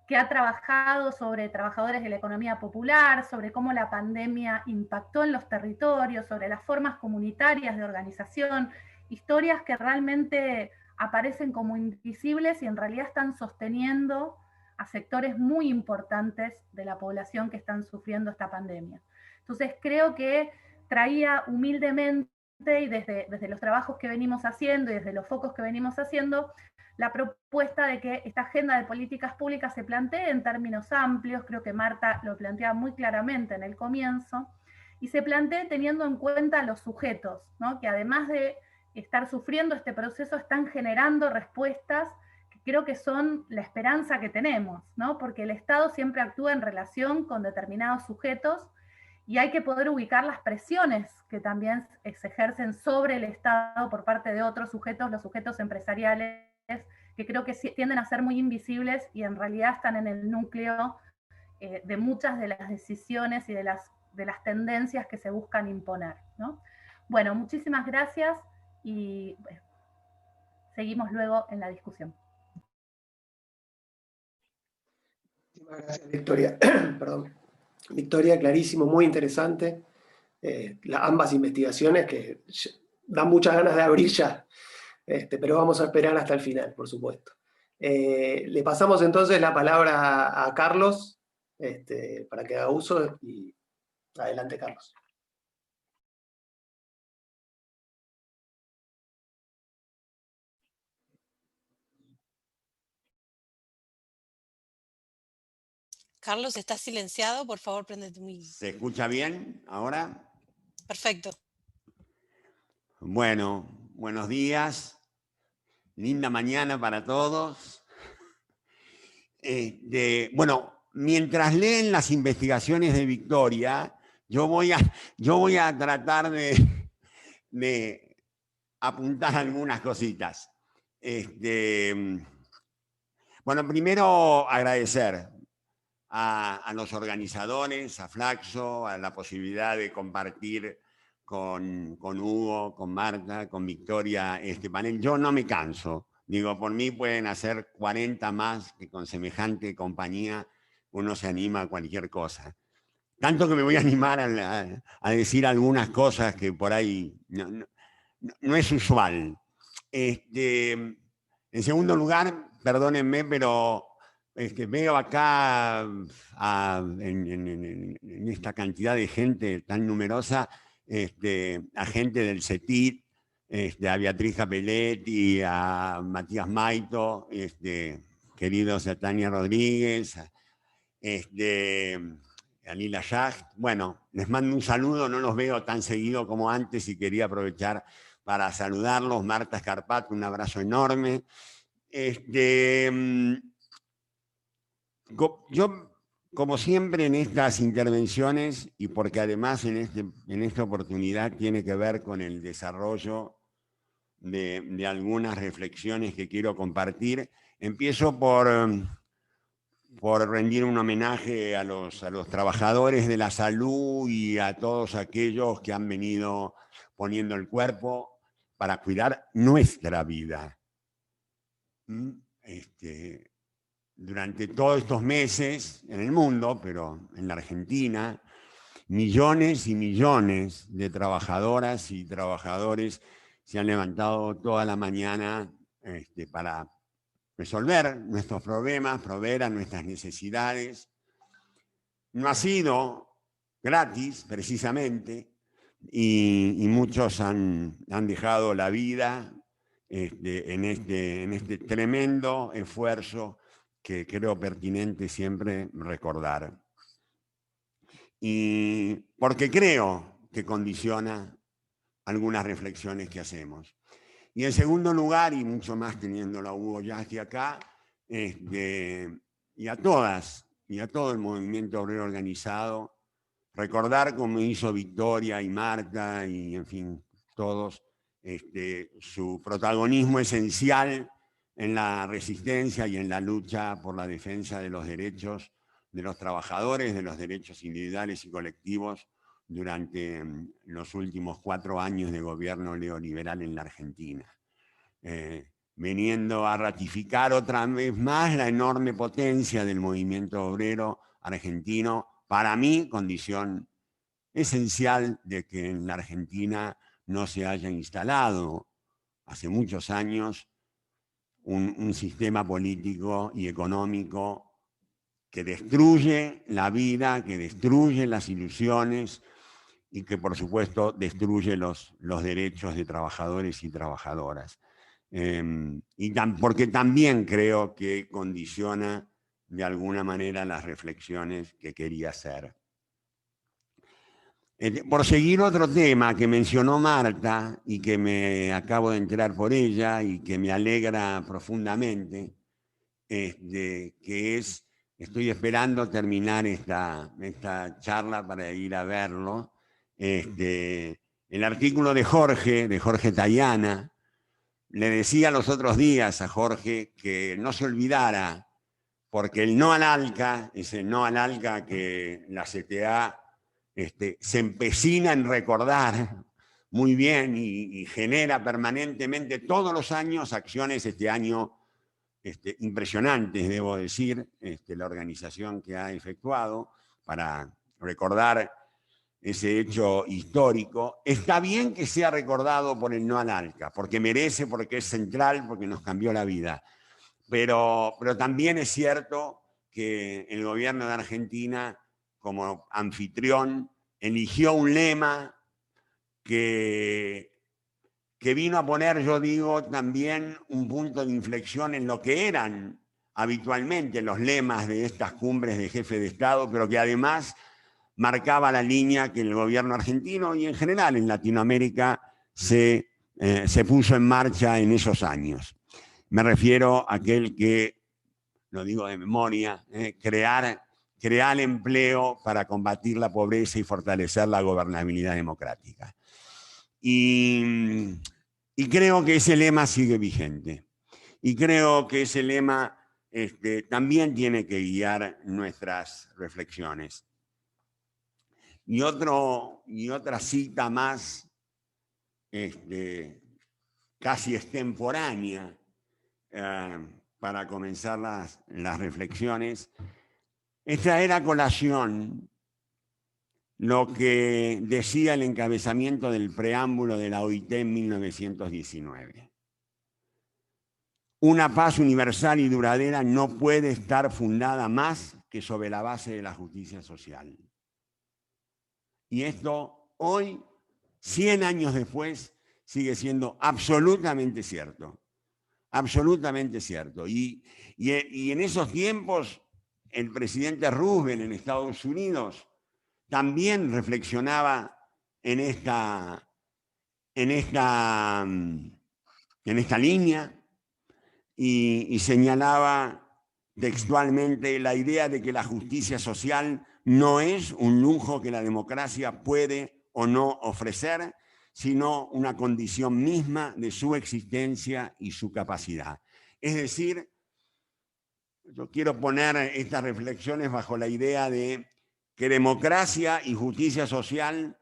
que ha trabajado sobre trabajadores de la economía popular, sobre cómo la pandemia impactó en los territorios, sobre las formas comunitarias de organización, historias que realmente aparecen como invisibles y en realidad están sosteniendo a sectores muy importantes de la población que están sufriendo esta pandemia. Entonces creo que traía humildemente y desde los trabajos que venimos haciendo y desde los focos que venimos haciendo, la propuesta de que esta agenda de políticas públicas se plantee en términos amplios, creo que Marta lo planteaba muy claramente en el comienzo, y se plantee teniendo en cuenta a los sujetos, ¿no? Que además de estar sufriendo este proceso, están generando respuestas que creo que son la esperanza que tenemos, ¿no? Porque el Estado siempre actúa en relación con determinados sujetos, y hay que poder ubicar las presiones que también se ejercen sobre el Estado por parte de otros sujetos, los sujetos empresariales, que creo que tienden a ser muy invisibles y en realidad están en el núcleo de muchas de las decisiones y de las tendencias que se buscan imponer, ¿no? Bueno, muchísimas gracias y seguimos luego en la discusión. Muchísimas gracias, Victoria. Perdón. Victoria, clarísimo, muy interesante. Ambas investigaciones que dan muchas ganas de abrir ya, pero vamos a esperar hasta el final, por supuesto. Le pasamos entonces la palabra a Carlos para que haga uso y adelante, Carlos. Carlos, ¿estás silenciado? Por favor, prende tu micrófono. ¿Se escucha bien ahora? Perfecto. Bueno, buenos días. Linda mañana para todos. Bueno, mientras leen las investigaciones de Victoria, yo voy a tratar de apuntar algunas cositas. Bueno, primero agradecer a los organizadores, a Flaxo, a la posibilidad de compartir con Hugo, con Marta, con Victoria este panel. Yo no me canso. Digo, por mí pueden hacer 40 más, que con semejante compañía uno se anima a cualquier cosa. Tanto que me voy a animar a decir algunas cosas que por ahí no es usual. En segundo lugar, perdónenme, pero veo acá en esta cantidad de gente tan numerosa, a gente del CETIT, a Beatriz Capelletti, a Matías Maito, queridos a Tania Rodríguez, a Lila Yacht. Bueno, les mando un saludo, no los veo tan seguido como antes y quería aprovechar para saludarlos. Marta Scarpato, un abrazo enorme. Yo, como siempre en estas intervenciones, y porque además en esta oportunidad tiene que ver con el desarrollo de algunas reflexiones que quiero compartir, empiezo por rendir un homenaje a los trabajadores de la salud y a todos aquellos que han venido poniendo el cuerpo para cuidar nuestra vida. Durante todos estos meses en el mundo, pero en la Argentina, millones y millones de trabajadoras y trabajadores se han levantado toda la mañana para resolver nuestros problemas, proveer a nuestras necesidades. No ha sido gratis, precisamente, y muchos han dejado la vida en este tremendo esfuerzo que creo pertinente siempre recordar. Y porque creo que condiciona algunas reflexiones que hacemos. Y en segundo lugar, y mucho más teniéndolo a Hugo Yasky acá, y a todas, y a todo el movimiento obrero organizado, recordar como hizo Victoria y Marta, y en fin, todos, su protagonismo esencial en la resistencia y en la lucha por la defensa de los derechos de los trabajadores, de los derechos individuales y colectivos durante los últimos 4 años de gobierno neoliberal en la Argentina, viniendo a ratificar otra vez más la enorme potencia del movimiento obrero argentino, para mí condición esencial de que en la Argentina no se haya instalado hace muchos años un sistema político y económico que destruye la vida, que destruye las ilusiones y que por supuesto destruye los derechos de trabajadores y trabajadoras. Porque también creo que condiciona de alguna manera las reflexiones que quería hacer. Por seguir otro tema que mencionó Marta y que me acabo de enterar por ella y que me alegra profundamente, que es, estoy esperando terminar esta charla para ir a verlo, el artículo de Jorge Tayana. Le decía los otros días a Jorge que no se olvidara, porque el no al ALCA es el no al ALCA que la CTA se empecina en recordar muy bien y genera permanentemente todos los años acciones, este año impresionantes, debo decir, la organización que ha efectuado para recordar ese hecho histórico. Está bien que sea recordado por el no al ALCA, porque merece, porque es central, porque nos cambió la vida. Pero también es cierto que el gobierno de Argentina, como anfitrión, eligió un lema que vino a poner, yo digo, también un punto de inflexión en lo que eran habitualmente los lemas de estas cumbres de jefe de Estado, pero que además marcaba la línea que el gobierno argentino y en general en Latinoamérica se puso en marcha en esos años. Me refiero a aquel que, lo digo de memoria, crear empleo para combatir la pobreza y fortalecer la gobernabilidad democrática. Y creo que ese lema sigue vigente. Y creo que ese lema también tiene que guiar nuestras reflexiones. Y otra cita más, casi extemporánea, para comenzar las reflexiones, es traer a colación lo que decía el encabezamiento del preámbulo de la OIT en 1919. Una paz universal y duradera no puede estar fundada más que sobre la base de la justicia social. Y esto hoy, 100 años después, sigue siendo absolutamente cierto. absolutamente cierto. Y en esos tiempos, el presidente Roosevelt en Estados Unidos también reflexionaba en esta línea y señalaba textualmente la idea de que la justicia social no es un lujo que la democracia puede o no ofrecer, sino una condición misma de su existencia y su capacidad. Es decir, yo quiero poner estas reflexiones bajo la idea de que democracia y justicia social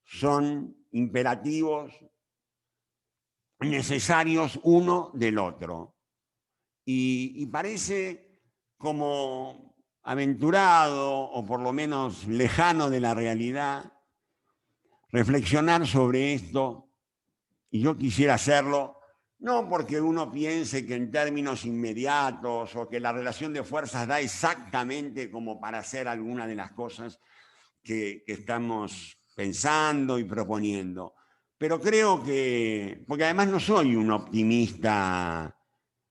son imperativos necesarios uno del otro. Y parece como aventurado, o por lo menos lejano de la realidad, reflexionar sobre esto, y yo quisiera hacerlo, no porque uno piense que en términos inmediatos o que la relación de fuerzas da exactamente como para hacer alguna de las cosas que estamos pensando y proponiendo, pero creo que, porque además no soy un optimista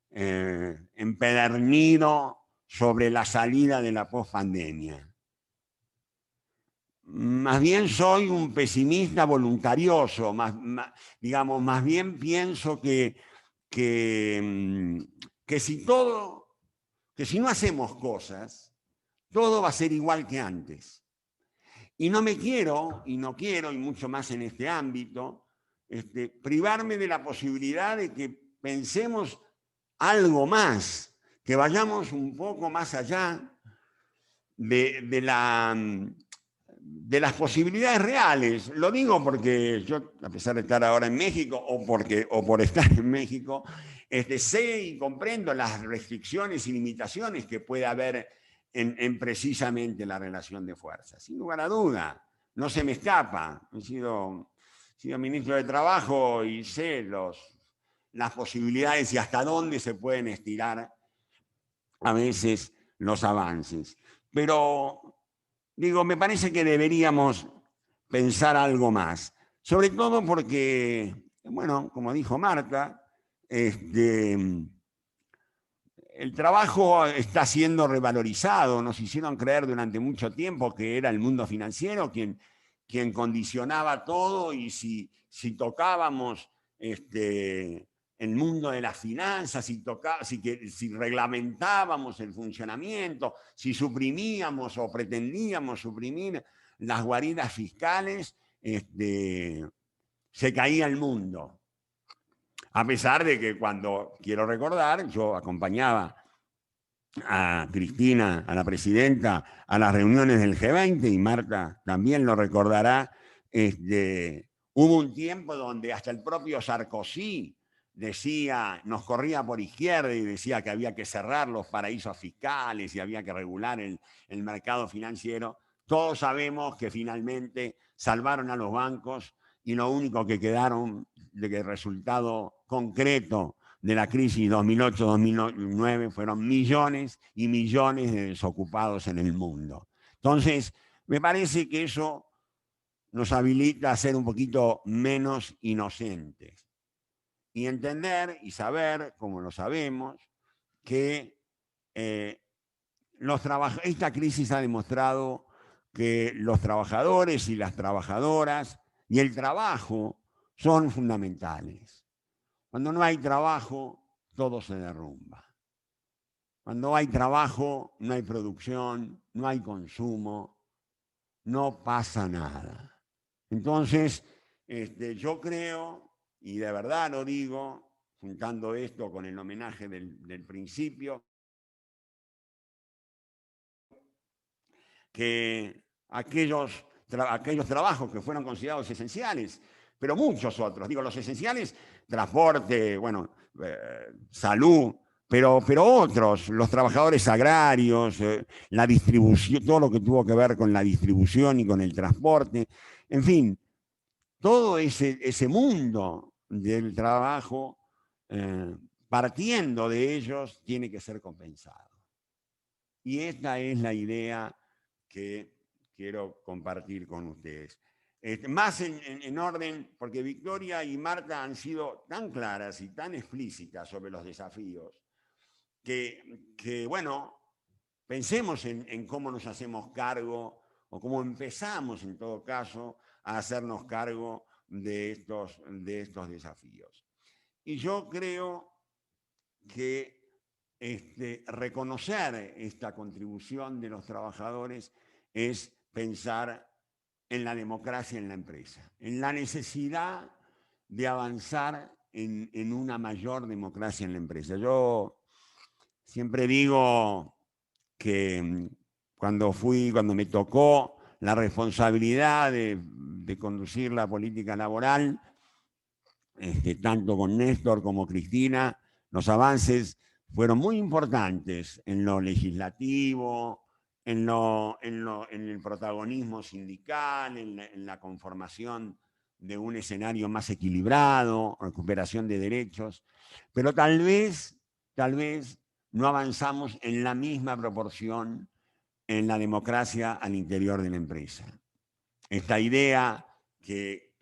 empedernido sobre la salida de la pospandemia. Más bien soy un pesimista voluntarioso, digamos, más bien pienso que si no hacemos cosas, todo va a ser igual que antes. Y no quiero, y mucho más en este ámbito, privarme de la posibilidad de que pensemos algo más, que vayamos un poco más allá de las posibilidades reales. Lo digo porque yo, a pesar de estar ahora en México, o por estar en México, sé y comprendo las restricciones y limitaciones que puede haber en precisamente la relación de fuerzas. Sin lugar a duda, no se me escapa. He sido ministro de Trabajo y sé las posibilidades y hasta dónde se pueden estirar a veces los avances. Pero, digo, me parece que deberíamos pensar algo más. Sobre todo porque, bueno, como dijo Marta, el trabajo está siendo revalorizado. Nos hicieron creer durante mucho tiempo que era el mundo financiero quien condicionaba todo, y si tocábamos el mundo de las finanzas, si reglamentábamos el funcionamiento, si suprimíamos o pretendíamos suprimir las guaridas fiscales, se caía el mundo. A pesar de que, cuando, quiero recordar, yo acompañaba a Cristina, a la presidenta, a las reuniones del G20, y Marta también lo recordará, hubo un tiempo donde hasta el propio Sarkozy nos corría por izquierda y decía que había que cerrar los paraísos fiscales y había que regular el mercado financiero. Todos sabemos que finalmente salvaron a los bancos, y lo único que quedaron de resultado concreto de la crisis 2008-2009 fueron millones y millones de desocupados en el mundo. Entonces, me parece que eso nos habilita a ser un poquito menos inocentes y entender y saber, como lo sabemos, que esta crisis ha demostrado que los trabajadores y las trabajadoras y el trabajo son fundamentales. Cuando no hay trabajo, todo se derrumba. Cuando hay trabajo, no hay producción, no hay consumo, no pasa nada. Entonces, yo creo, y de verdad lo digo, juntando esto con el homenaje del principio, que aquellos trabajos que fueron considerados esenciales, pero muchos otros, digo, los esenciales, transporte, bueno, salud, pero otros, los trabajadores agrarios, la distribución, todo lo que tuvo que ver con la distribución y con el transporte, en fin, todo ese mundo del trabajo, partiendo de ellos, tiene que ser compensado. Y esta es la idea que quiero compartir con ustedes. Más en orden, porque Victoria y Marta han sido tan claras y tan explícitas sobre los desafíos, que bueno, pensemos en cómo nos hacemos cargo, o cómo empezamos en todo caso a hacernos cargo de estos desafíos. Y yo creo que reconocer esta contribución de los trabajadores es pensar en la democracia en la empresa, en la necesidad de avanzar en una mayor democracia en la empresa. Yo siempre digo que cuando me tocó la responsabilidad de conducir la política laboral, tanto con Néstor como Cristina, los avances fueron muy importantes en lo legislativo, en el protagonismo sindical, en la conformación de un escenario más equilibrado, recuperación de derechos, pero tal vez no avanzamos en la misma proporción en la democracia al interior de la empresa. Esta idea que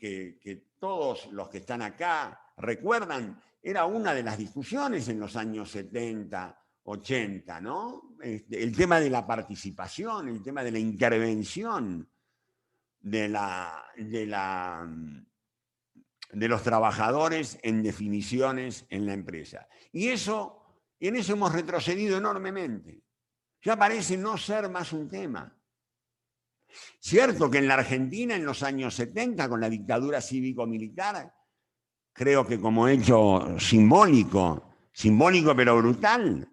todos los que están acá recuerdan, era una de las discusiones en los años 70, 80, ¿no? El tema de la participación, el tema de la intervención de los trabajadores en definiciones en la empresa. Y en eso hemos retrocedido enormemente. Ya parece no ser más un tema. Cierto que en la Argentina, en los años 70, con la dictadura cívico-militar, creo que como hecho simbólico pero brutal,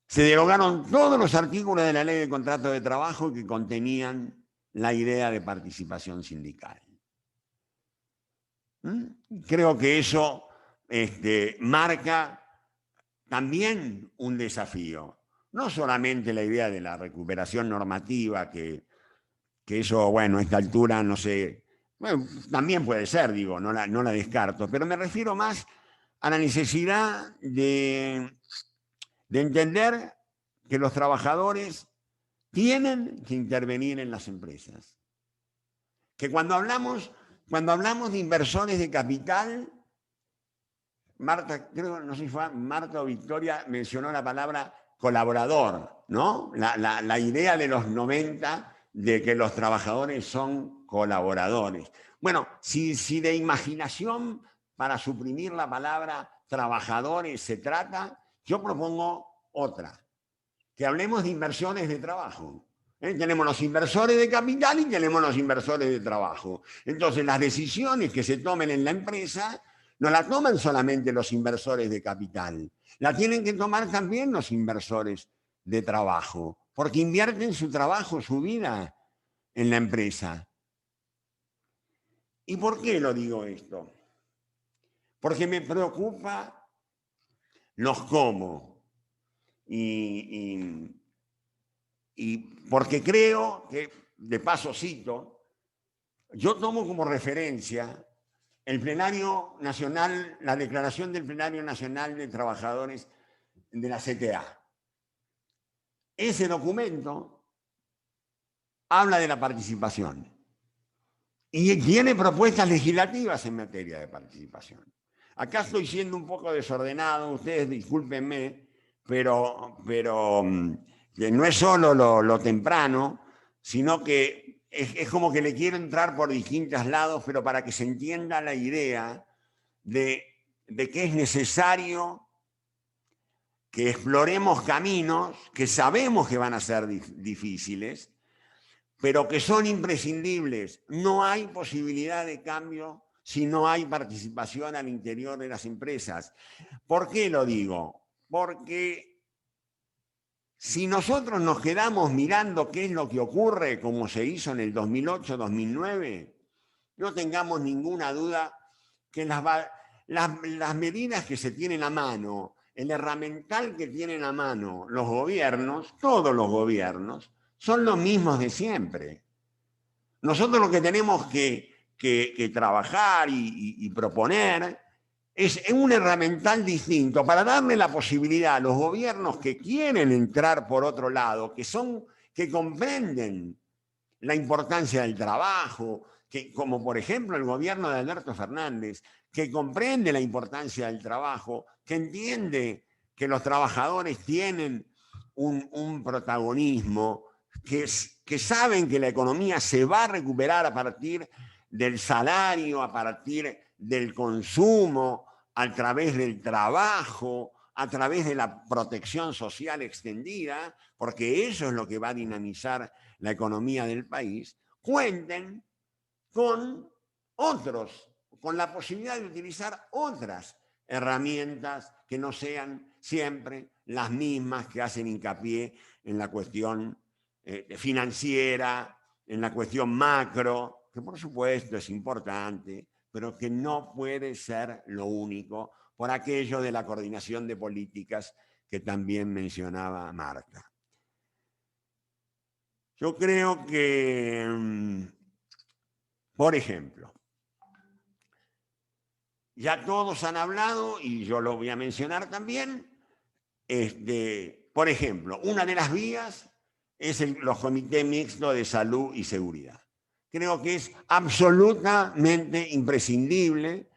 se derogaron todos los artículos de la Ley de Contrato de Trabajo que contenían la idea de participación sindical. Creo que eso marca también un desafío. No solamente la idea de la recuperación normativa, que eso, bueno, a esta altura no sé, bueno, también puede ser, digo, no la descarto, pero me refiero más a la necesidad de entender que los trabajadores tienen que intervenir en las empresas. Que cuando hablamos de inversores de capital, Marta, creo, no sé si fue Marta o Victoria, mencionó la palabra colaborador, ¿no? La idea de los 90 de que los trabajadores son colaboradores. Bueno, si de imaginación para suprimir la palabra trabajadores se trata, yo propongo otra, que hablemos de inversiones de trabajo. Tenemos los inversores de capital y tenemos los inversores de trabajo. Entonces, las decisiones que se tomen en la empresa no la toman solamente los inversores de capital, la tienen que tomar también los inversores de trabajo, porque invierten su trabajo, su vida en la empresa. ¿Y por qué lo digo esto? Porque me preocupa los cómo. Y porque creo que, de paso cito, yo tomo como referencia el Plenario Nacional, la declaración del Plenario Nacional de Trabajadores de la CTA. Ese documento habla de la participación y tiene propuestas legislativas en materia de participación. Acá estoy siendo un poco desordenado, ustedes discúlpenme, pero no es solo lo temprano, sino que es como que le quiero entrar por distintos lados, pero para que se entienda la idea de que es necesario que exploremos caminos que sabemos que van a ser difíciles, pero que son imprescindibles. No hay posibilidad de cambio si no hay participación al interior de las empresas. ¿Por qué lo digo? Porque si nosotros nos quedamos mirando qué es lo que ocurre, como se hizo en el 2008-2009, no tengamos ninguna duda que las medidas que se tienen a mano, el herramental que tienen a mano los gobiernos, todos los gobiernos, son los mismos de siempre. Nosotros lo que tenemos que trabajar y proponer es un herramental distinto para darle la posibilidad a los gobiernos que quieren entrar por otro lado, que comprenden la importancia del trabajo, que, como por ejemplo el gobierno de Alberto Fernández, que comprende la importancia del trabajo, que entiende que los trabajadores tienen un protagonismo, que saben que la economía se va a recuperar a partir del salario, a partir del consumo, a través del trabajo, a través de la protección social extendida, porque eso es lo que va a dinamizar la economía del país, cuenten con otros, con la posibilidad de utilizar otras herramientas que no sean siempre las mismas que hacen hincapié en la cuestión financiera, en la cuestión macro, que por supuesto es importante, pero que no puede ser lo único por aquello de la coordinación de políticas que también mencionaba Marta. Yo creo que, por ejemplo, ya todos han hablado, y yo lo voy a mencionar también, por ejemplo, una de las vías es los comités mixtos de salud y seguridad. Creo que es absolutamente imprescindible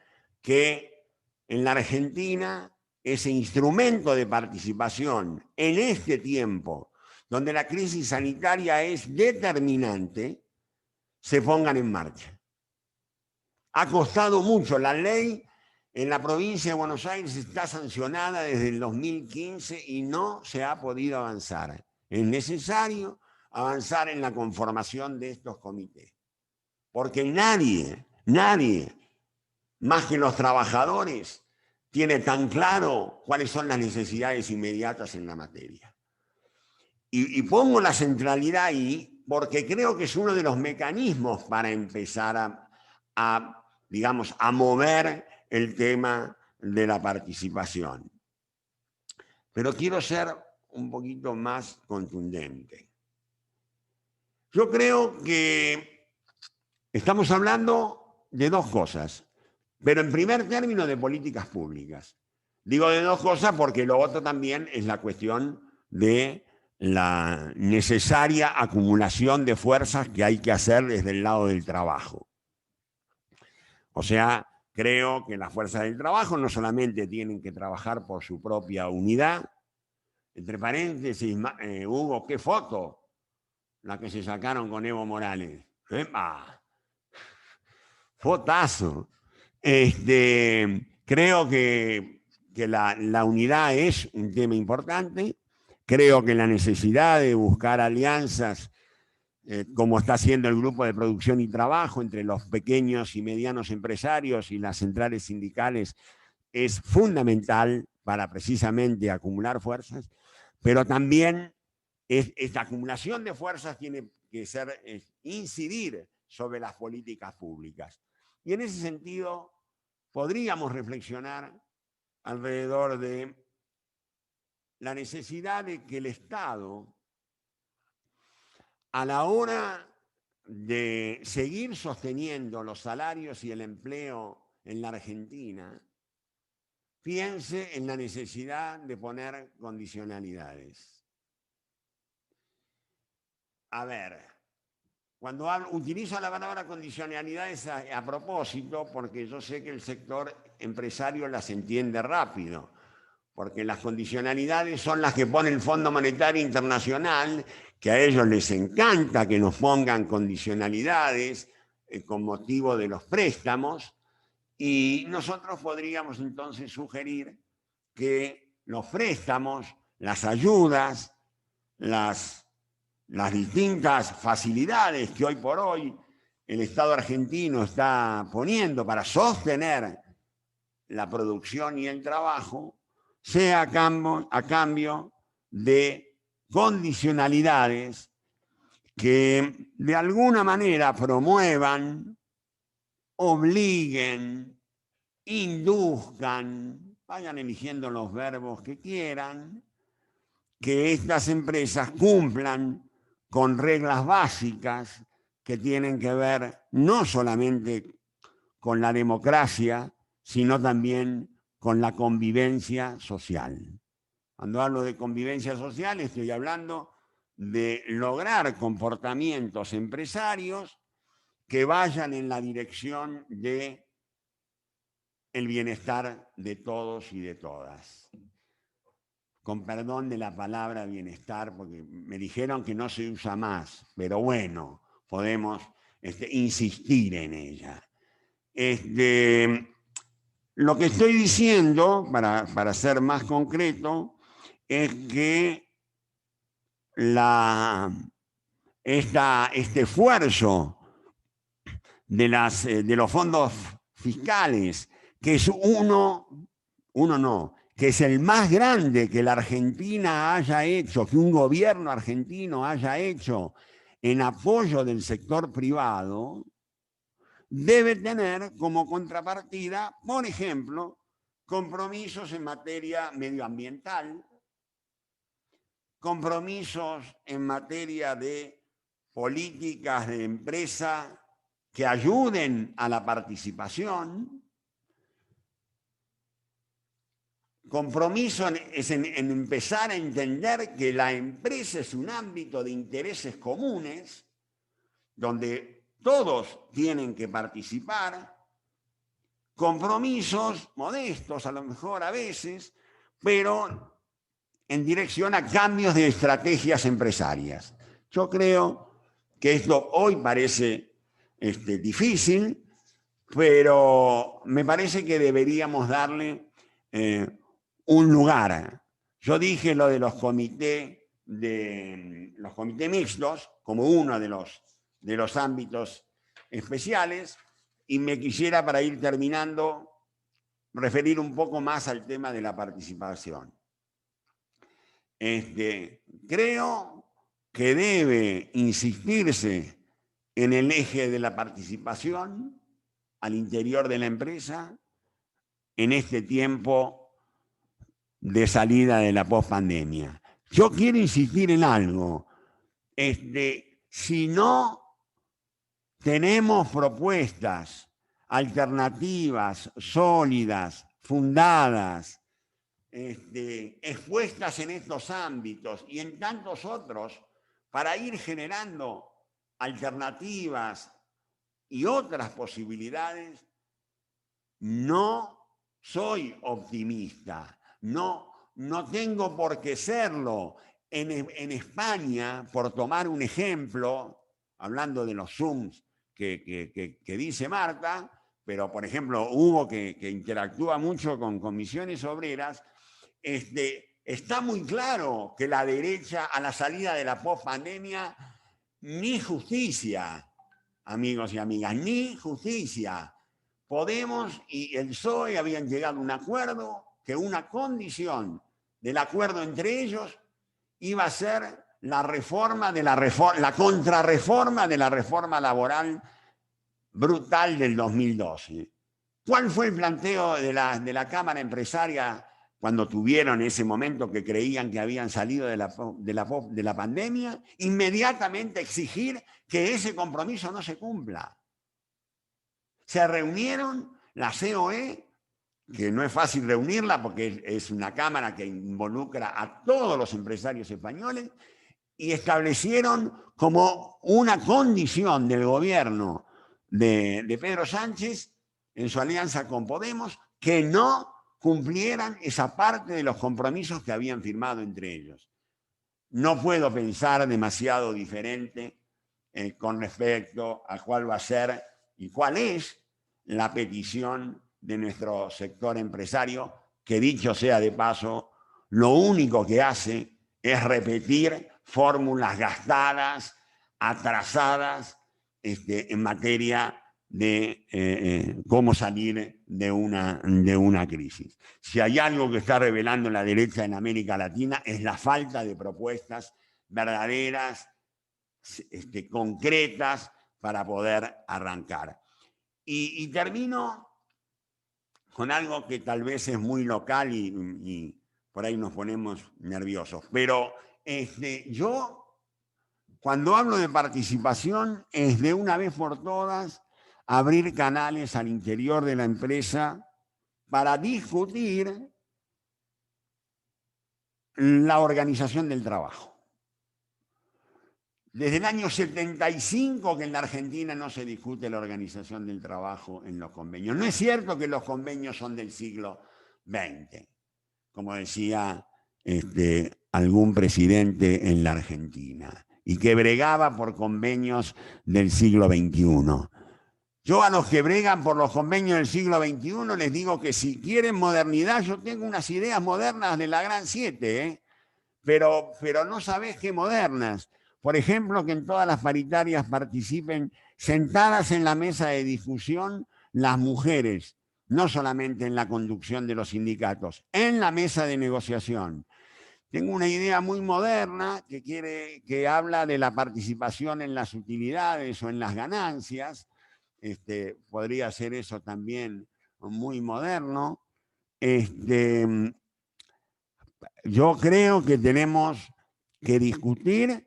que en la Argentina ese instrumento de participación en este tiempo, donde la crisis sanitaria es determinante, se pongan en marcha. Ha costado mucho. La ley en la provincia de Buenos Aires está sancionada desde el 2015 y no se ha podido avanzar. Es necesario avanzar en la conformación de estos comités, porque nadie, más que los trabajadores, tiene tan claro cuáles son las necesidades inmediatas en la materia. Y pongo la centralidad ahí porque creo que es uno de los mecanismos para empezar a mover el tema de la participación. Pero quiero ser un poquito más contundente. Yo creo que estamos hablando de dos cosas, pero en primer término de políticas públicas. Digo de dos cosas porque lo otro también es la cuestión de la necesaria acumulación de fuerzas que hay que hacer desde el lado del trabajo. O sea, creo que las fuerzas del trabajo no solamente tienen que trabajar por su propia unidad. Entre paréntesis, Hugo, qué foto la que se sacaron con Evo Morales. ¡Epa! Fotazo. Creo que la unidad es un tema importante. Creo que la necesidad de buscar alianzas, como está haciendo el Grupo de Producción y Trabajo entre los pequeños y medianos empresarios y las centrales sindicales, es fundamental para precisamente acumular fuerzas, pero también esta acumulación de fuerzas tiene que incidir sobre las políticas públicas. Y en ese sentido, podríamos reflexionar alrededor de la necesidad de que el Estado, a la hora de seguir sosteniendo los salarios y el empleo en la Argentina, piense en la necesidad de poner condicionalidades. A ver, cuando utilizo la palabra condicionalidades a propósito, porque yo sé que el sector empresario las entiende rápido, porque las condicionalidades son las que pone el Fondo Monetario Internacional, que a ellos les encanta que nos pongan condicionalidades con motivo de los préstamos, y nosotros podríamos entonces sugerir que los préstamos, las ayudas, las distintas facilidades que hoy por hoy el Estado argentino está poniendo para sostener la producción y el trabajo, sea a cambio de condicionalidades que de alguna manera promuevan, obliguen, induzcan, vayan eligiendo los verbos que quieran, que estas empresas cumplan con reglas básicas que tienen que ver no solamente con la democracia, sino también con la convivencia social. Cuando hablo de convivencia social estoy hablando de lograr comportamientos empresarios que vayan en la dirección de el bienestar de todos y de todas. Con perdón de la palabra bienestar, porque me dijeron que no se usa más, pero bueno, podemos insistir en ella. Lo que estoy diciendo, para ser más concreto, es que este esfuerzo de los fondos fiscales, que es que es el más grande que la Argentina haya hecho, que un gobierno argentino haya hecho en apoyo del sector privado, debe tener como contrapartida, por ejemplo, compromisos en materia medioambiental, compromisos en materia de políticas de empresa que ayuden a la participación, compromiso en empezar a entender que la empresa es un ámbito de intereses comunes, donde todos tienen que participar, compromisos modestos a lo mejor a veces, pero en dirección a cambios de estrategias empresarias. Yo creo que esto hoy parece difícil, pero me parece que deberíamos darle un lugar. Yo dije lo de los comités mixtos como uno de los ámbitos especiales, y me quisiera, para ir terminando, referir un poco más al tema de la participación. Creo que debe insistirse en el eje de la participación al interior de la empresa en este tiempo de salida de la pospandemia. Yo quiero insistir en algo. Si no tenemos propuestas alternativas, sólidas, fundadas, expuestas en estos ámbitos y en tantos otros, para ir generando alternativas y otras posibilidades, no soy optimista, no tengo por qué serlo. En España, por tomar un ejemplo, hablando de los Zooms que dice Marta, pero por ejemplo Hugo, que interactúa mucho con comisiones obreras, está muy claro que la derecha a la salida de la pospandemia, ni justicia, amigos y amigas, ni justicia. Podemos y el PSOE habían llegado a un acuerdo que una condición del acuerdo entre ellos iba a ser la contrarreforma de la reforma laboral brutal del 2012. ¿Cuál fue el planteo de la Cámara Empresaria cuando tuvieron ese momento que creían que habían salido de la pandemia? Inmediatamente exigir que ese compromiso no se cumpla. Se reunieron la COE, que no es fácil reunirla porque es una cámara que involucra a todos los empresarios españoles, y establecieron como una condición del gobierno de Pedro Sánchez, en su alianza con Podemos, que no cumplieran esa parte de los compromisos que habían firmado entre ellos. No puedo pensar demasiado diferente con respecto a cuál va a ser y cuál es la petición de nuestro sector empresario, que dicho sea de paso, lo único que hace es repetir fórmulas gastadas, atrasadas, en materia de cómo salir de una crisis. Si hay algo que está revelando la derecha en América Latina es la falta de propuestas verdaderas, concretas, para poder arrancar. Y termino con algo que tal vez es muy local y por ahí nos ponemos nerviosos, pero yo, cuando hablo de participación, es de una vez por todas abrir canales al interior de la empresa para discutir la organización del trabajo. Desde el año 75 que en la Argentina no se discute la organización del trabajo en los convenios. No es cierto que los convenios son del siglo XX, como decía algún presidente en la Argentina, y que bregaba por convenios del siglo XXI. Yo a los que bregan por los convenios del siglo XXI les digo que si quieren modernidad, yo tengo unas ideas modernas de la Gran Siete, ¿eh? Pero no sabés qué modernas. Por ejemplo, que en todas las paritarias participen sentadas en la mesa de discusión las mujeres, no solamente en la conducción de los sindicatos, en la mesa de negociación. Tengo una idea muy moderna que habla de la participación en las utilidades o en las ganancias. Podría ser eso también muy moderno. Yo creo que tenemos que discutir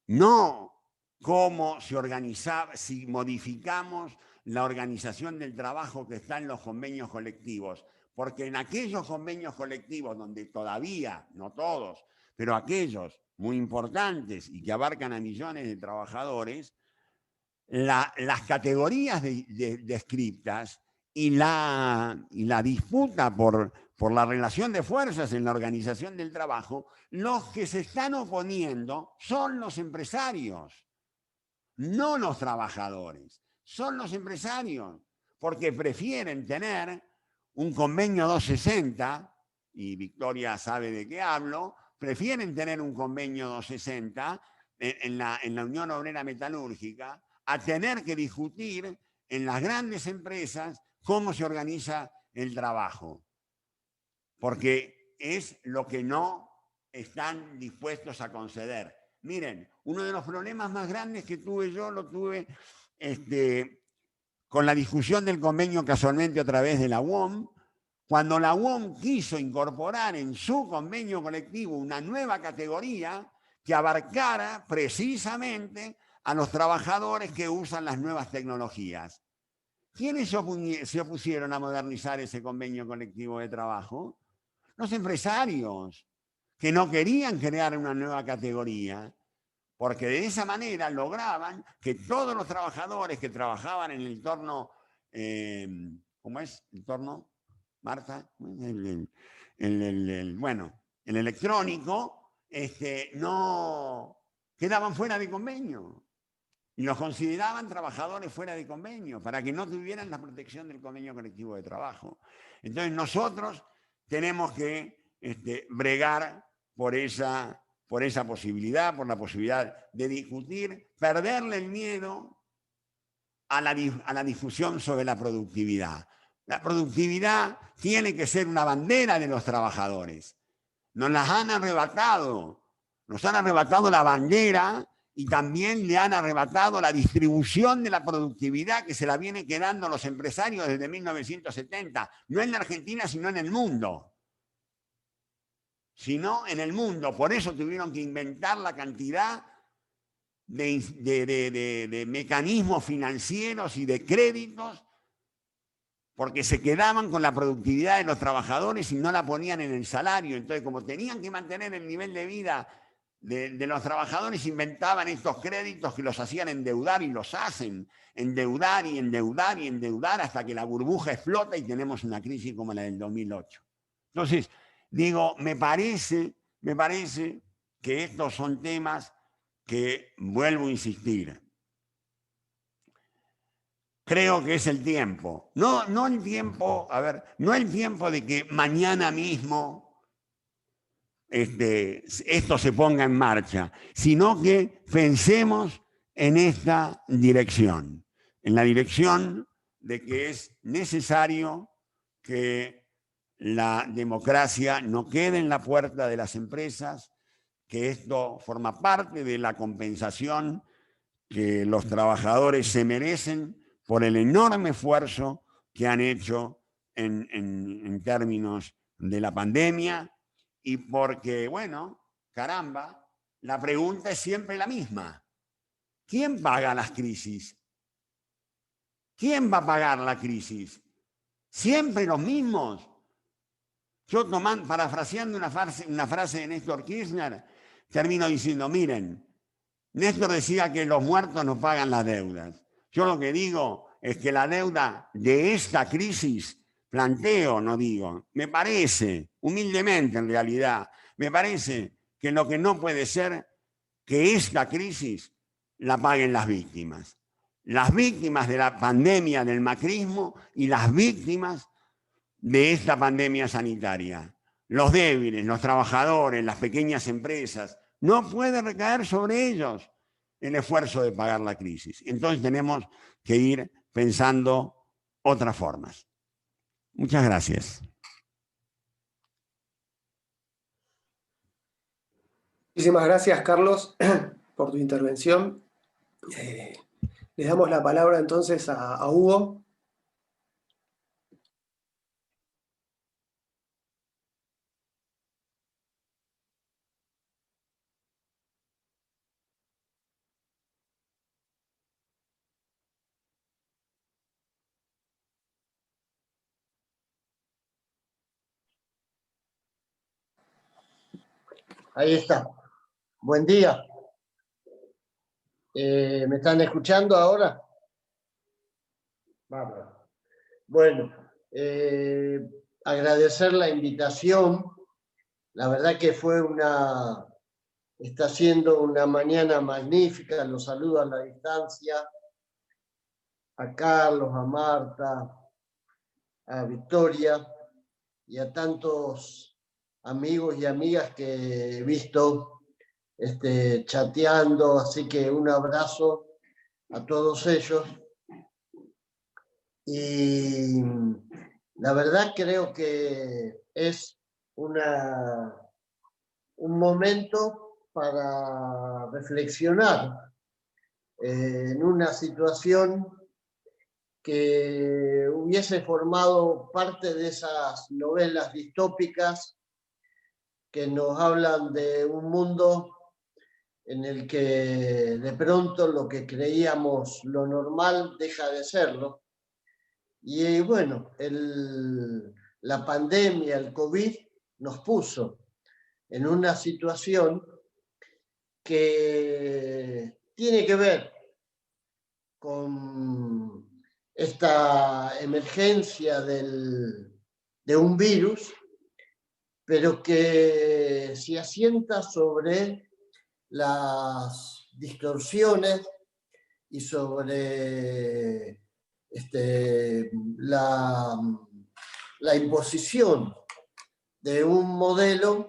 no cómo se organizaba, si modificamos la organización del trabajo que está en los convenios colectivos, porque en aquellos convenios colectivos donde todavía, no todos, pero aquellos muy importantes y que abarcan a millones de trabajadores, las categorías descriptas y la disputa por la relación de fuerzas en la organización del trabajo, los que se están oponiendo son los empresarios, no los trabajadores, son los empresarios, porque prefieren tener un convenio 260, y Victoria sabe de qué hablo, prefieren tener un convenio 260 en la Unión Obrera Metalúrgica a tener que discutir en las grandes empresas cómo se organiza el trabajo, porque es lo que no están dispuestos a conceder. Miren, uno de los problemas más grandes que tuve yo, lo tuve con la discusión del convenio casualmente a través de la UOM, cuando la UOM quiso incorporar en su convenio colectivo una nueva categoría que abarcara precisamente a los trabajadores que usan las nuevas tecnologías. ¿Quiénes se opusieron a modernizar ese convenio colectivo de trabajo? Los empresarios, que no querían crear una nueva categoría, porque de esa manera lograban que todos los trabajadores que trabajaban en el entorno, ¿cómo es? ¿El entorno, Marta? Bueno, el electrónico, no quedaban fuera de convenio. Y los consideraban trabajadores fuera de convenio, para que no tuvieran la protección del convenio colectivo de trabajo. Entonces nosotros tenemos que bregar por esa posibilidad, por la posibilidad de discutir, perderle el miedo a la discusión sobre la productividad. La productividad tiene que ser una bandera de los trabajadores. Nos han arrebatado la bandera y también le han arrebatado la distribución de la productividad que se la viene quedando a los empresarios desde 1970, no en la Argentina, sino en el mundo. Sino en el mundo. Por eso tuvieron que inventar la cantidad de mecanismos financieros y de créditos, porque se quedaban con la productividad de los trabajadores y no la ponían en el salario. Entonces, como tenían que mantener el nivel de vida de los trabajadores, inventaban estos créditos que los hacían endeudar, y los hacen endeudar y endeudar y endeudar hasta que la burbuja explota y tenemos una crisis como la del 2008. Entonces, digo, me parece que estos son temas que, vuelvo a insistir, creo que es el tiempo. No el tiempo, no el tiempo de que mañana mismo esto se ponga en marcha, sino que pensemos en esta dirección, en la dirección de que es necesario que la democracia no quede en la puerta de las empresas, que esto forma parte de la compensación que los trabajadores se merecen por el enorme esfuerzo que han hecho en términos de la pandemia, y porque, bueno, caramba, la pregunta es siempre la misma. ¿Quién paga las crisis? ¿Quién va a pagar la crisis? ¿Siempre los mismos? Yo parafraseando una frase de Néstor Kirchner, termino diciendo, miren, Néstor decía que los muertos no pagan las deudas. Yo lo que digo es que la deuda de esta crisis, planteo, no digo, me parece, humildemente en realidad, me parece que lo que no puede ser que esta crisis la paguen las víctimas. Las víctimas de la pandemia del macrismo y las víctimas de esta pandemia sanitaria. Los débiles, los trabajadores, las pequeñas empresas, no puede recaer sobre ellos el esfuerzo de pagar la crisis. Entonces tenemos que ir pensando otras formas. Muchas gracias. Muchísimas gracias, Carlos, por tu intervención. Le damos la palabra entonces a Hugo. Ahí está. Buen día. ¿Me están escuchando ahora? Bárbaro. Bueno, agradecer la invitación. La verdad que está siendo una mañana magnífica. Los saludo a la distancia. A Carlos, a Marta, a Victoria y a tantos amigos y amigas que he visto chateando, así que un abrazo a todos ellos. Y la verdad creo que es un momento para reflexionar en una situación que hubiese formado parte de esas novelas distópicas que nos hablan de un mundo en el que de pronto lo que creíamos lo normal deja de serlo. Y bueno, la pandemia, el COVID, nos puso en una situación que tiene que ver con esta emergencia de un virus, pero que se asienta sobre las distorsiones y sobre la imposición de un modelo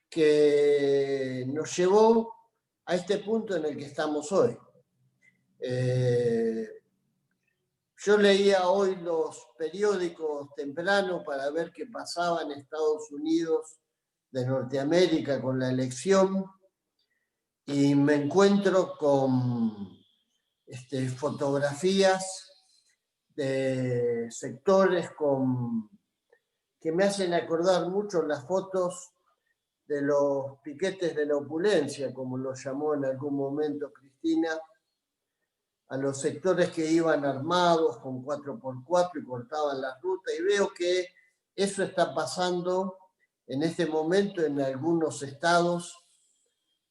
que nos llevó a este punto en el que estamos hoy. Yo leía hoy los periódicos temprano para ver qué pasaba en Estados Unidos de Norteamérica con la elección y me encuentro con fotografías de sectores que me hacen acordar mucho las fotos de los piquetes de la opulencia, como lo llamó en algún momento Cristina, a los sectores que iban armados con 4x4 y cortaban la ruta, y veo que eso está pasando en este momento en algunos estados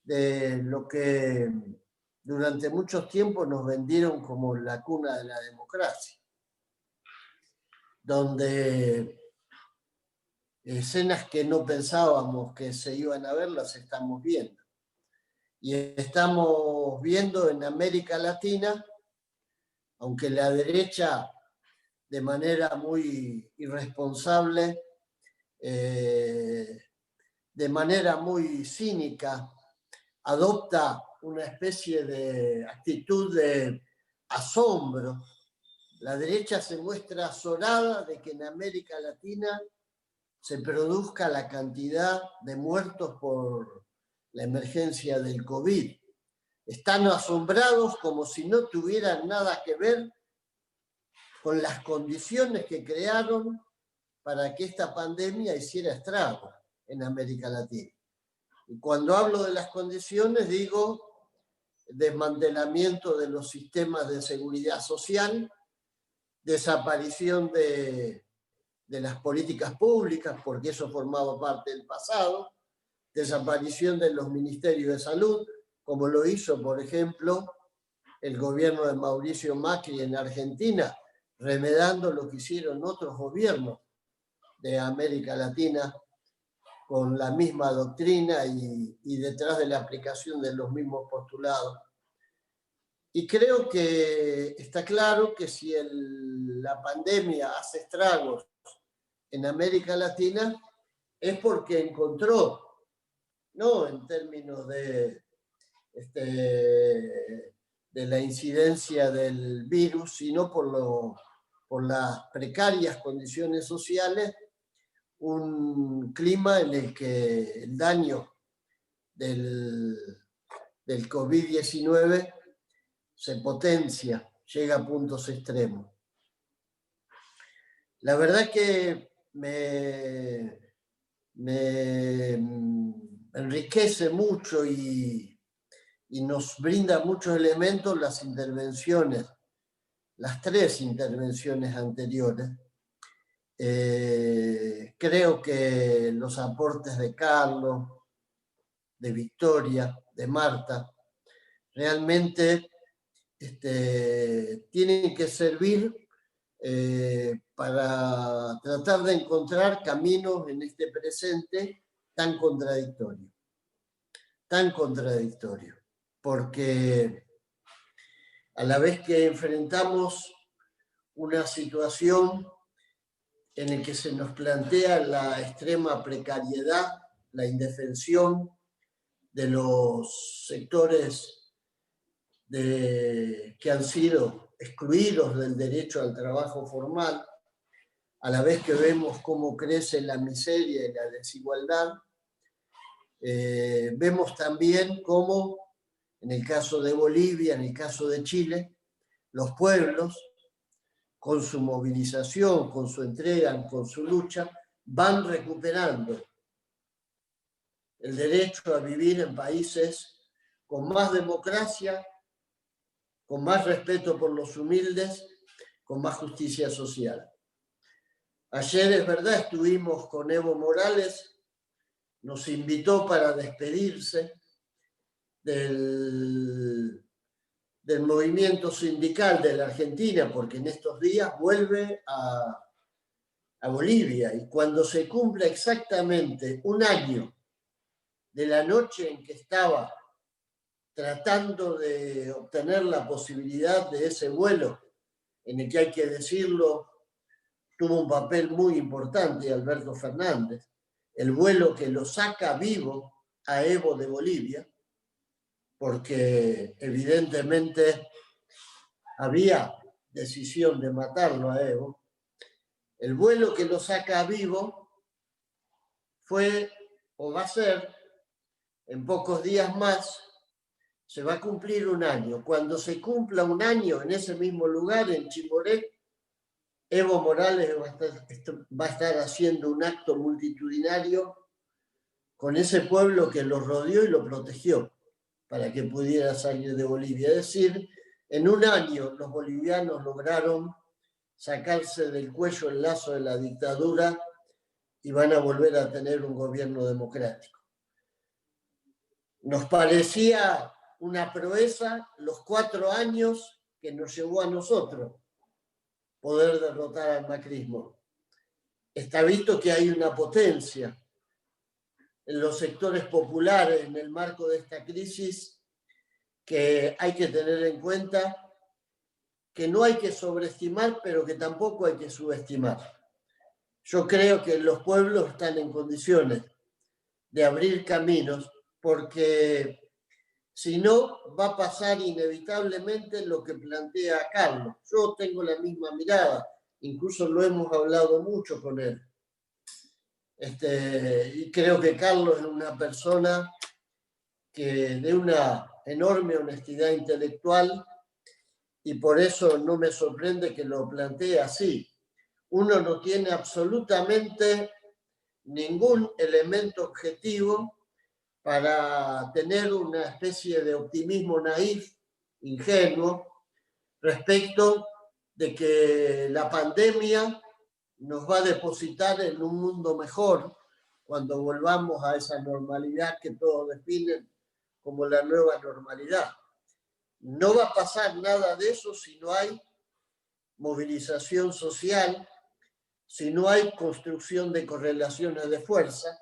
de lo que durante mucho tiempo nos vendieron como la cuna de la democracia, donde escenas que no pensábamos que se iban a ver las estamos viendo. Y estamos viendo en América Latina, aunque la derecha de manera muy irresponsable, de manera muy cínica, adopta una especie de actitud de asombro. La derecha se muestra azorada de que en América Latina se produzca la cantidad de muertos por la emergencia del COVID. Están asombrados como si no tuvieran nada que ver con las condiciones que crearon para que esta pandemia hiciera estragos en América Latina. Y cuando hablo de las condiciones, digo desmantelamiento de los sistemas de seguridad social, desaparición de las políticas públicas, porque eso formaba parte del pasado, desaparición de los ministerios de salud, como lo hizo, por ejemplo, el gobierno de Mauricio Macri en Argentina, remedando lo que hicieron otros gobiernos de América Latina con la misma doctrina y detrás de la aplicación de los mismos postulados. Y creo que está claro que si la pandemia hace estragos en América Latina, es porque encontró, no en términos de la incidencia del virus, sino por las precarias condiciones sociales, un clima en el que el daño del COVID-19 se potencia, llega a puntos extremos. La verdad que me enriquece mucho y nos brinda muchos elementos las intervenciones, las 3 intervenciones anteriores. Creo que los aportes de Carlos, de Victoria, de Marta, realmente tienen que servir para tratar de encontrar caminos en este presente tan contradictorio, porque a la vez que enfrentamos una situación en la que se nos plantea la extrema precariedad, la indefensión de los sectores que han sido excluidos del derecho al trabajo formal, a la vez que vemos cómo crece la miseria y la desigualdad, vemos también cómo, en el caso de Bolivia, en el caso de Chile, los pueblos, con su movilización, con su entrega, con su lucha, van recuperando el derecho a vivir en países con más democracia, con más respeto por los humildes, con más justicia social. Ayer, es verdad, estuvimos con Evo Morales, nos invitó para despedirse del movimiento sindical de la Argentina, porque en estos días vuelve a Bolivia, y cuando se cumpla exactamente un año de la noche en que estaba tratando de obtener la posibilidad de ese vuelo, en el que, hay que decirlo, tuvo un papel muy importante Alberto Fernández, el vuelo que lo saca vivo a Evo de Bolivia, porque evidentemente había decisión de matarlo a Evo. El vuelo que lo saca vivo fue, o va a ser, en pocos días más, se va a cumplir un año. Cuando se cumpla un año en ese mismo lugar, en Chimboret, Evo Morales va a estar haciendo un acto multitudinario con ese pueblo que lo rodeó y lo protegió para que pudiera salir de Bolivia. Es decir, en un año los bolivianos lograron sacarse del cuello el lazo de la dictadura y van a volver a tener un gobierno democrático. Nos parecía una proeza los 4 años que nos llevó a nosotros poder derrotar al macrismo. Está visto que hay una potencia en los sectores populares en el marco de esta crisis que hay que tener en cuenta, que no hay que sobreestimar, pero que tampoco hay que subestimar. Yo creo que los pueblos están en condiciones de abrir caminos, porque si no, va a pasar inevitablemente lo que plantea Carlos. Yo tengo la misma mirada, incluso lo hemos hablado mucho con él. Y creo que Carlos es una persona que de una enorme honestidad intelectual, y por eso no me sorprende que lo plantee así. Uno no tiene absolutamente ningún elemento objetivo para tener una especie de optimismo naif, ingenuo, respecto de que la pandemia nos va a depositar en un mundo mejor cuando volvamos a esa normalidad que todos definen como la nueva normalidad. No va a pasar nada de eso si no hay movilización social, si no hay construcción de correlaciones de fuerza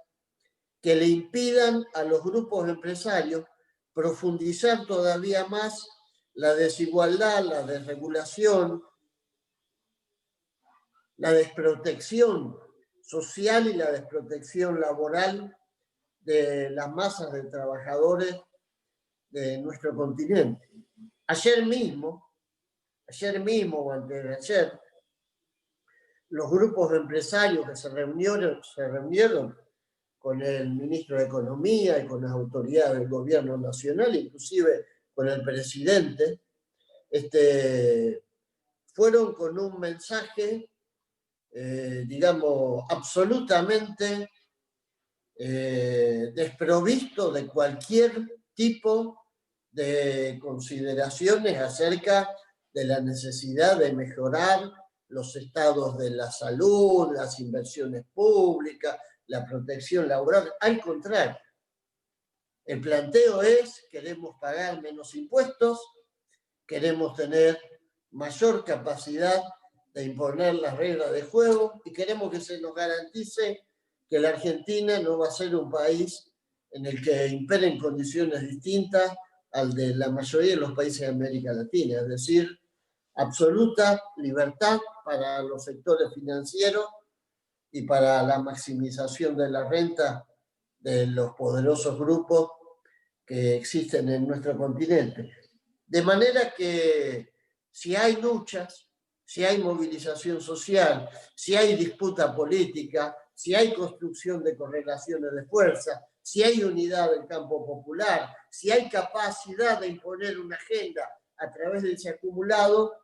que le impidan a los grupos empresarios profundizar todavía más la desigualdad, la desregulación, la desprotección social y la desprotección laboral de las masas de trabajadores de nuestro continente. Ayer mismo o antes de ayer, los grupos de empresarios que se reunieron con el ministro de Economía y con las autoridades del gobierno nacional, inclusive con el presidente, fueron con un mensaje, digamos, absolutamente desprovisto de cualquier tipo de consideraciones acerca de la necesidad de mejorar los estados de la salud, las inversiones públicas, la protección laboral. Al contrario, el planteo es: queremos pagar menos impuestos, queremos tener mayor capacidad de imponer las reglas de juego y queremos que se nos garantice que la Argentina no va a ser un país en el que imperen condiciones distintas al de la mayoría de los países de América Latina, es decir, absoluta libertad para los sectores financieros y para la maximización de la renta de los poderosos grupos que existen en nuestro continente. De manera que si hay luchas, si hay movilización social, si hay disputa política, si hay construcción de correlaciones de fuerza, si hay unidad del campo popular, si hay capacidad de imponer una agenda a través de ese acumulado,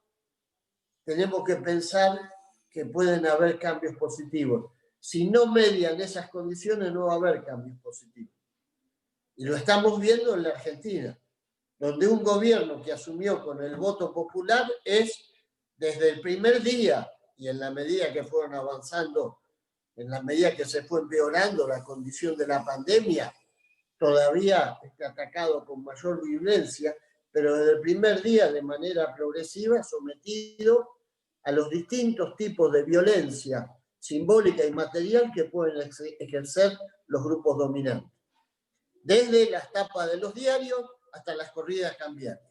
tenemos que pensar que pueden haber cambios positivos. Si no median esas condiciones, no va a haber cambios positivos. Y lo estamos viendo en la Argentina, donde un gobierno que asumió con el voto popular es, desde el primer día, y en la medida que fueron avanzando, en la medida que se fue empeorando la condición de la pandemia, todavía está atacado con mayor violencia, pero desde el primer día, de manera progresiva, sometido a los distintos tipos de violencia simbólica y material que pueden ejercer los grupos dominantes. Desde las tapas de los diarios hasta las corridas cambiarias.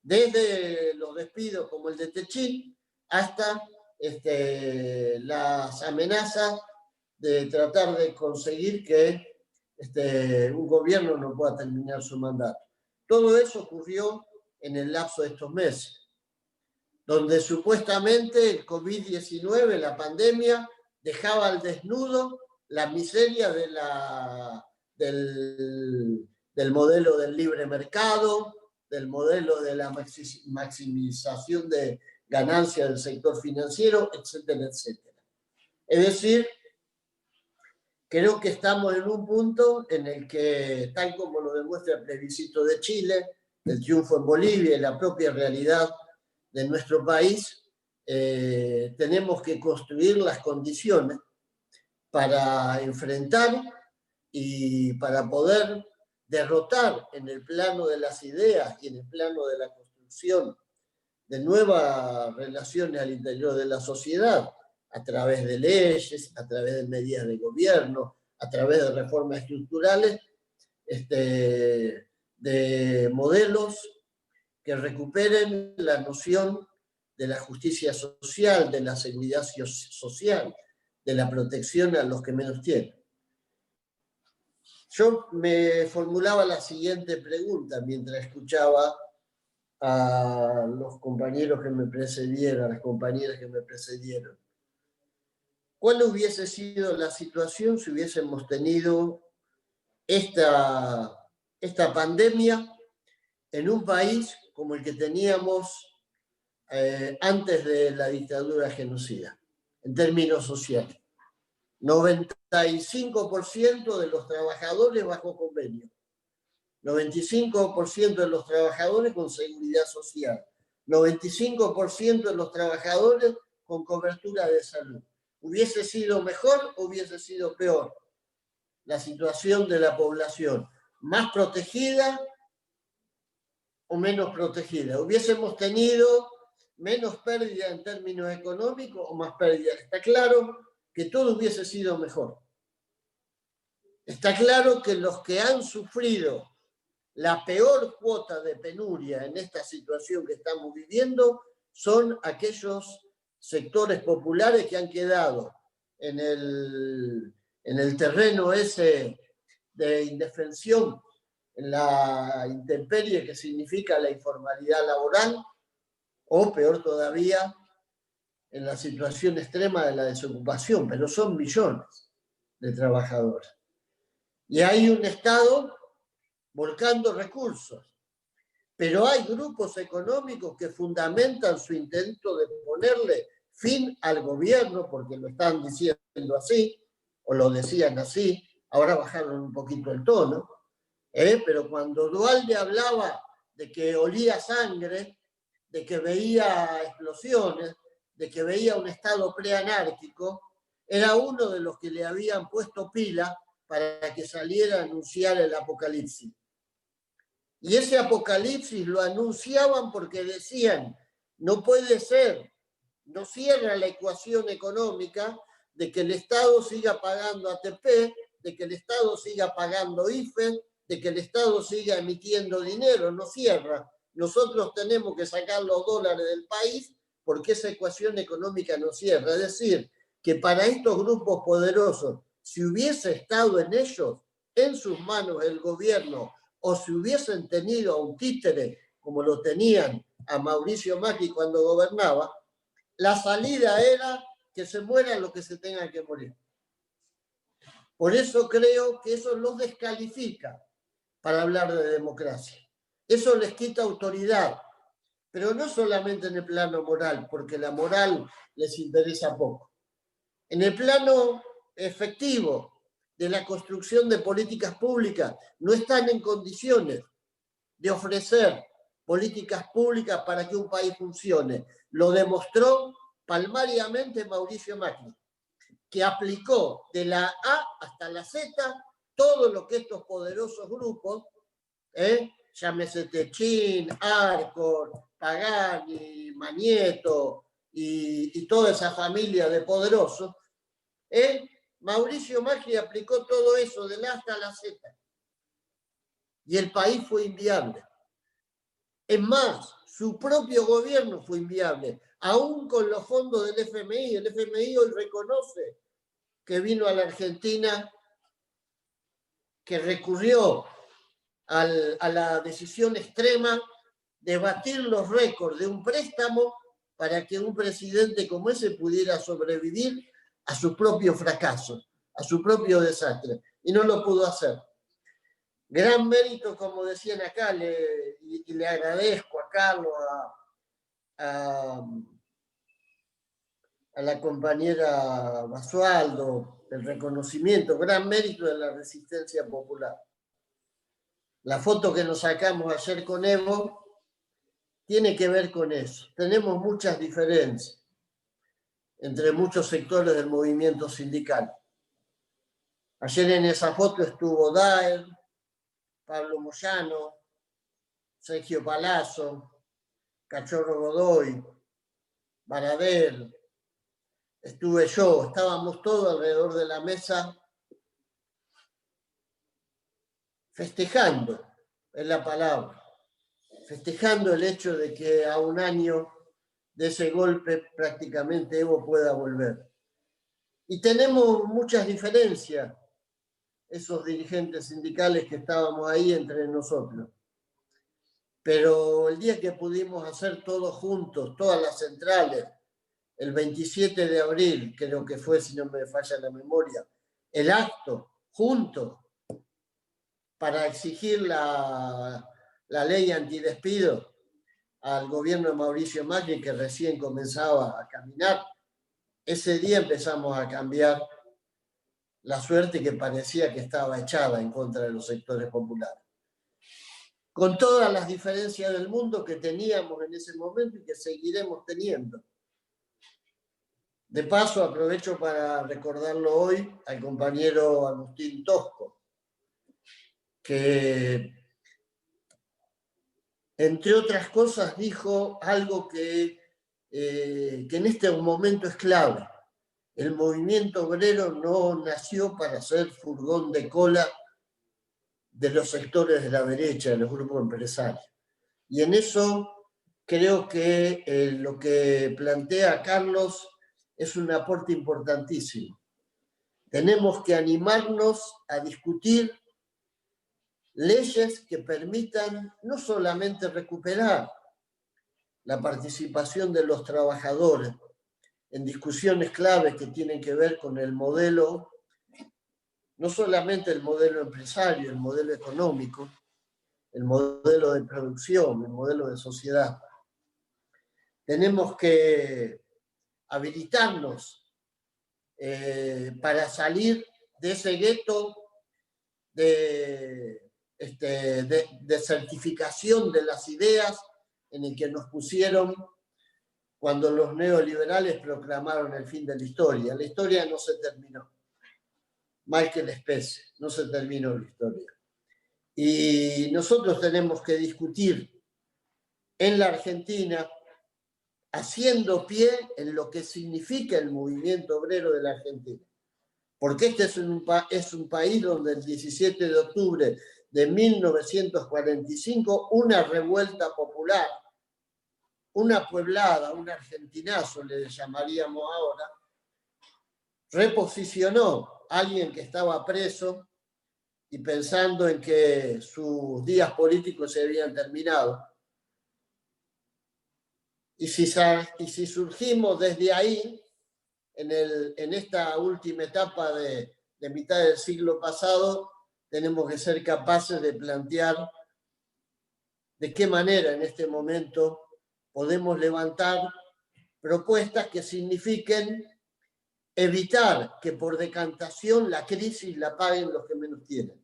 Desde los despidos como el de Techín hasta las amenazas de tratar de conseguir que un gobierno no pueda terminar su mandato. Todo eso ocurrió en el lapso de estos meses, donde supuestamente el COVID-19, la pandemia, dejaba al desnudo la miseria del modelo del libre mercado, del modelo de la maximización de ganancias del sector financiero, etcétera, etcétera. Es decir, creo que estamos en un punto en el que, tal como lo demuestra el plebiscito de Chile, el triunfo en Bolivia y la propia realidad de nuestro país, tenemos que construir las condiciones para enfrentar y para poder derrotar en el plano de las ideas y en el plano de la construcción de nuevas relaciones al interior de la sociedad, a través de leyes, a través de medidas de gobierno, a través de reformas estructurales, de modelos que recuperen la noción de la justicia social, de la seguridad social, de la protección a los que menos tienen. Yo me formulaba la siguiente pregunta mientras escuchaba a los compañeros que me precedieron, a las compañeras que me precedieron. ¿Cuál hubiese sido la situación si hubiésemos tenido esta pandemia en un país como el que teníamos antes de la dictadura genocida, en términos sociales? 95% de los trabajadores bajo convenio, 95% de los trabajadores con seguridad social, 95% de los trabajadores con cobertura de salud. ¿Hubiese sido mejor o hubiese sido peor la situación de la población más protegida o menos protegida. Hubiésemos tenido menos pérdida en términos económicos o más pérdida. Está claro que todo hubiese sido mejor. Está claro que los que han sufrido la peor cuota de penuria en esta situación que estamos viviendo son aquellos sectores populares que han quedado en el terreno ese de indefensión, en la intemperie que significa la informalidad laboral, o peor todavía, en la situación extrema de la desocupación, pero son millones de trabajadores. Y hay un Estado volcando recursos, pero hay grupos económicos que fundamentan su intento de ponerle fin al gobierno, porque lo están diciendo así, o lo decían así, ahora bajaron un poquito el tono, pero cuando Duhalde hablaba de que olía sangre, de que veía explosiones, de que veía un estado preanárquico, era uno de los que le habían puesto pila para que saliera a anunciar el apocalipsis. Y ese apocalipsis lo anunciaban porque decían, no puede ser, no cierra la ecuación económica de que el Estado siga pagando ATP, de que el Estado siga pagando IFE, de que el Estado siga emitiendo dinero, no cierra. Nosotros tenemos que sacar los dólares del país porque esa ecuación económica no cierra. Es decir, que para estos grupos poderosos, si hubiese estado en sus manos el gobierno, o si hubiesen tenido a un títere, como lo tenían a Mauricio Macri cuando gobernaba, la salida era que se muera lo que se tenga que morir. Por eso creo que eso los descalifica para hablar de democracia. Eso les quita autoridad, pero no solamente en el plano moral, porque la moral les interesa poco. En el plano efectivo de la construcción de políticas públicas, no están en condiciones de ofrecer políticas públicas para que un país funcione. Lo demostró palmariamente Mauricio Macri, que aplicó de la A hasta la Z todo lo que estos poderosos grupos, llámese Techín, Arcor, Pagani, Manieto y toda esa familia de poderosos, Mauricio Macri aplicó todo eso de la A hasta la Z. Y el país fue inviable. Es más, su propio gobierno fue inviable, aún con los fondos del FMI. El FMI hoy reconoce que vino a la Argentina, que recurrió a la decisión extrema de batir los récords de un préstamo para que un presidente como ese pudiera sobrevivir a su propio fracaso, a su propio desastre. Y no lo pudo hacer. Gran mérito, como decían acá, y le agradezco a Carlos, a la compañera Basualdo, el reconocimiento, gran mérito de la resistencia popular. La foto que nos sacamos ayer con Evo tiene que ver con eso. Tenemos muchas diferencias entre muchos sectores del movimiento sindical. Ayer en esa foto estuvo Daer, Pablo Moyano, Sergio Palazzo, Cachorro Godoy, Baradel, estuve yo, estábamos todos alrededor de la mesa festejando, es la palabra, festejando el hecho de que a un año de ese golpe prácticamente Evo pueda volver. Y tenemos muchas diferencias, esos dirigentes sindicales que estábamos ahí entre nosotros. Pero el día que pudimos hacer todos juntos, todas las centrales, el 27 de abril, creo que fue, si no me falla la memoria, el acto juntos para exigir la ley antidespido al gobierno de Mauricio Macri, que recién comenzaba a caminar, ese día empezamos a cambiar la suerte que parecía que estaba echada en contra de los sectores populares. Con todas las diferencias del mundo que teníamos en ese momento y que seguiremos teniendo. De paso, aprovecho para recordarlo hoy al compañero Agustín Tosco, que, entre otras cosas, dijo algo que en este momento es clave. El movimiento obrero no nació para ser furgón de cola de los sectores de la derecha, de los grupos empresarios. Y en eso creo que lo que plantea Carlos es un aporte importantísimo. Tenemos que animarnos a discutir leyes que permitan no solamente recuperar la participación de los trabajadores en discusiones claves que tienen que ver con el modelo, no solamente el modelo empresario, el modelo económico, el modelo de producción, el modelo de sociedad. Tenemos que habilitarnos para salir de ese gueto de certificación de las ideas en el que nos pusieron cuando los neoliberales proclamaron el fin de la historia. La historia no se terminó. Mal que la especie, no se terminó la historia. Y nosotros tenemos que discutir en la Argentina, haciendo pie en lo que significa el movimiento obrero de la Argentina. Porque este es un país donde el 17 de octubre de 1945, una revuelta popular, una pueblada, un argentinazo le llamaríamos ahora, reposicionó a alguien que estaba preso y pensando en que sus días políticos se habían terminado. Y si surgimos desde ahí, en esta última etapa de mitad del siglo pasado, tenemos que ser capaces de plantear de qué manera en este momento podemos levantar propuestas que signifiquen evitar que por decantación la crisis la paguen los que menos tienen.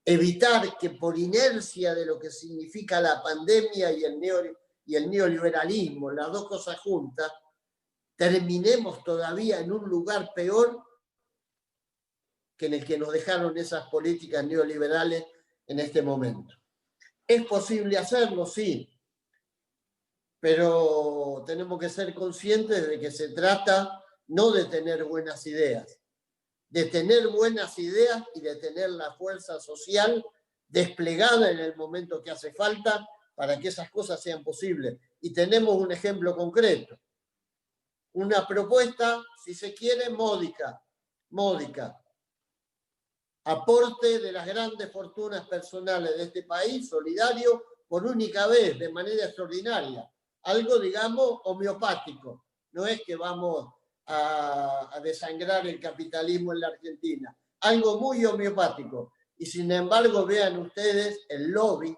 Evitar que por inercia de lo que significa la pandemia y el neoliberalismo, las dos cosas juntas, terminemos todavía en un lugar peor que en el que nos dejaron esas políticas neoliberales en este momento. ¿Es posible hacerlo? Sí. Pero tenemos que ser conscientes de que se trata no de tener buenas ideas, de tener buenas ideas y de tener la fuerza social desplegada en el momento que hace falta para que esas cosas sean posibles. Y tenemos un ejemplo concreto. Una propuesta, si se quiere, módica. Aporte de las grandes fortunas personales de este país, solidario, por única vez, de manera extraordinaria. Algo, digamos, homeopático. No es que vamos a desangrar el capitalismo en la Argentina. Algo muy homeopático. Y sin embargo, vean ustedes el lobby,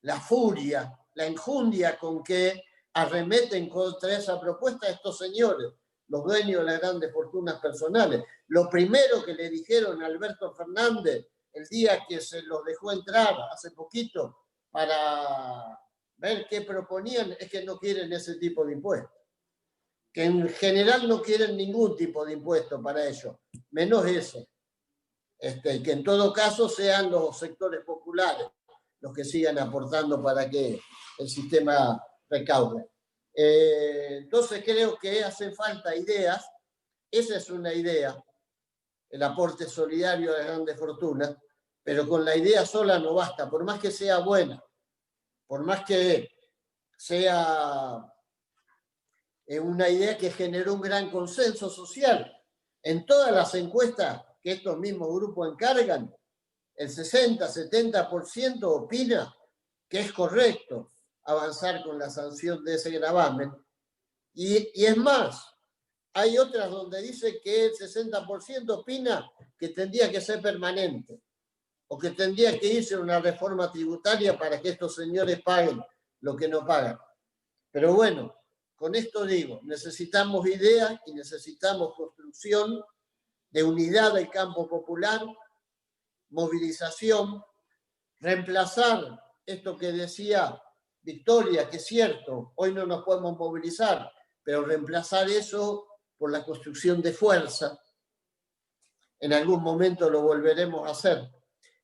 la furia, la enjundia con que arremeten contra esa propuesta estos señores, los dueños de las grandes fortunas personales. Lo primero que le dijeron a Alberto Fernández el día que se los dejó entrar hace poquito para ver qué proponían es que no quieren ese tipo de impuestos. Que en general no quieren ningún tipo de impuesto para ellos, menos eso. Que en todo caso sean los sectores populares los que sigan aportando para que el sistema recaude. Entonces creo que hacen falta ideas. Esa es una idea, el aporte solidario de las grandes fortunas, pero con la idea sola no basta, por más que sea buena, por más que sea una idea que generó un gran consenso social. En todas las encuestas que estos mismos grupos encargan, el 60-70% opina que es correcto avanzar con la sanción de ese gravamen. Y es más, hay otras donde dice que el 60% opina que tendría que ser permanente o que tendría que irse a una reforma tributaria para que estos señores paguen lo que no pagan. Pero bueno, con esto digo, necesitamos ideas y necesitamos construcción de unidad del campo popular, movilización, reemplazar esto que decía Victoria, que es cierto, hoy no nos podemos movilizar, pero reemplazar eso por la construcción de fuerza. En algún momento lo volveremos a hacer.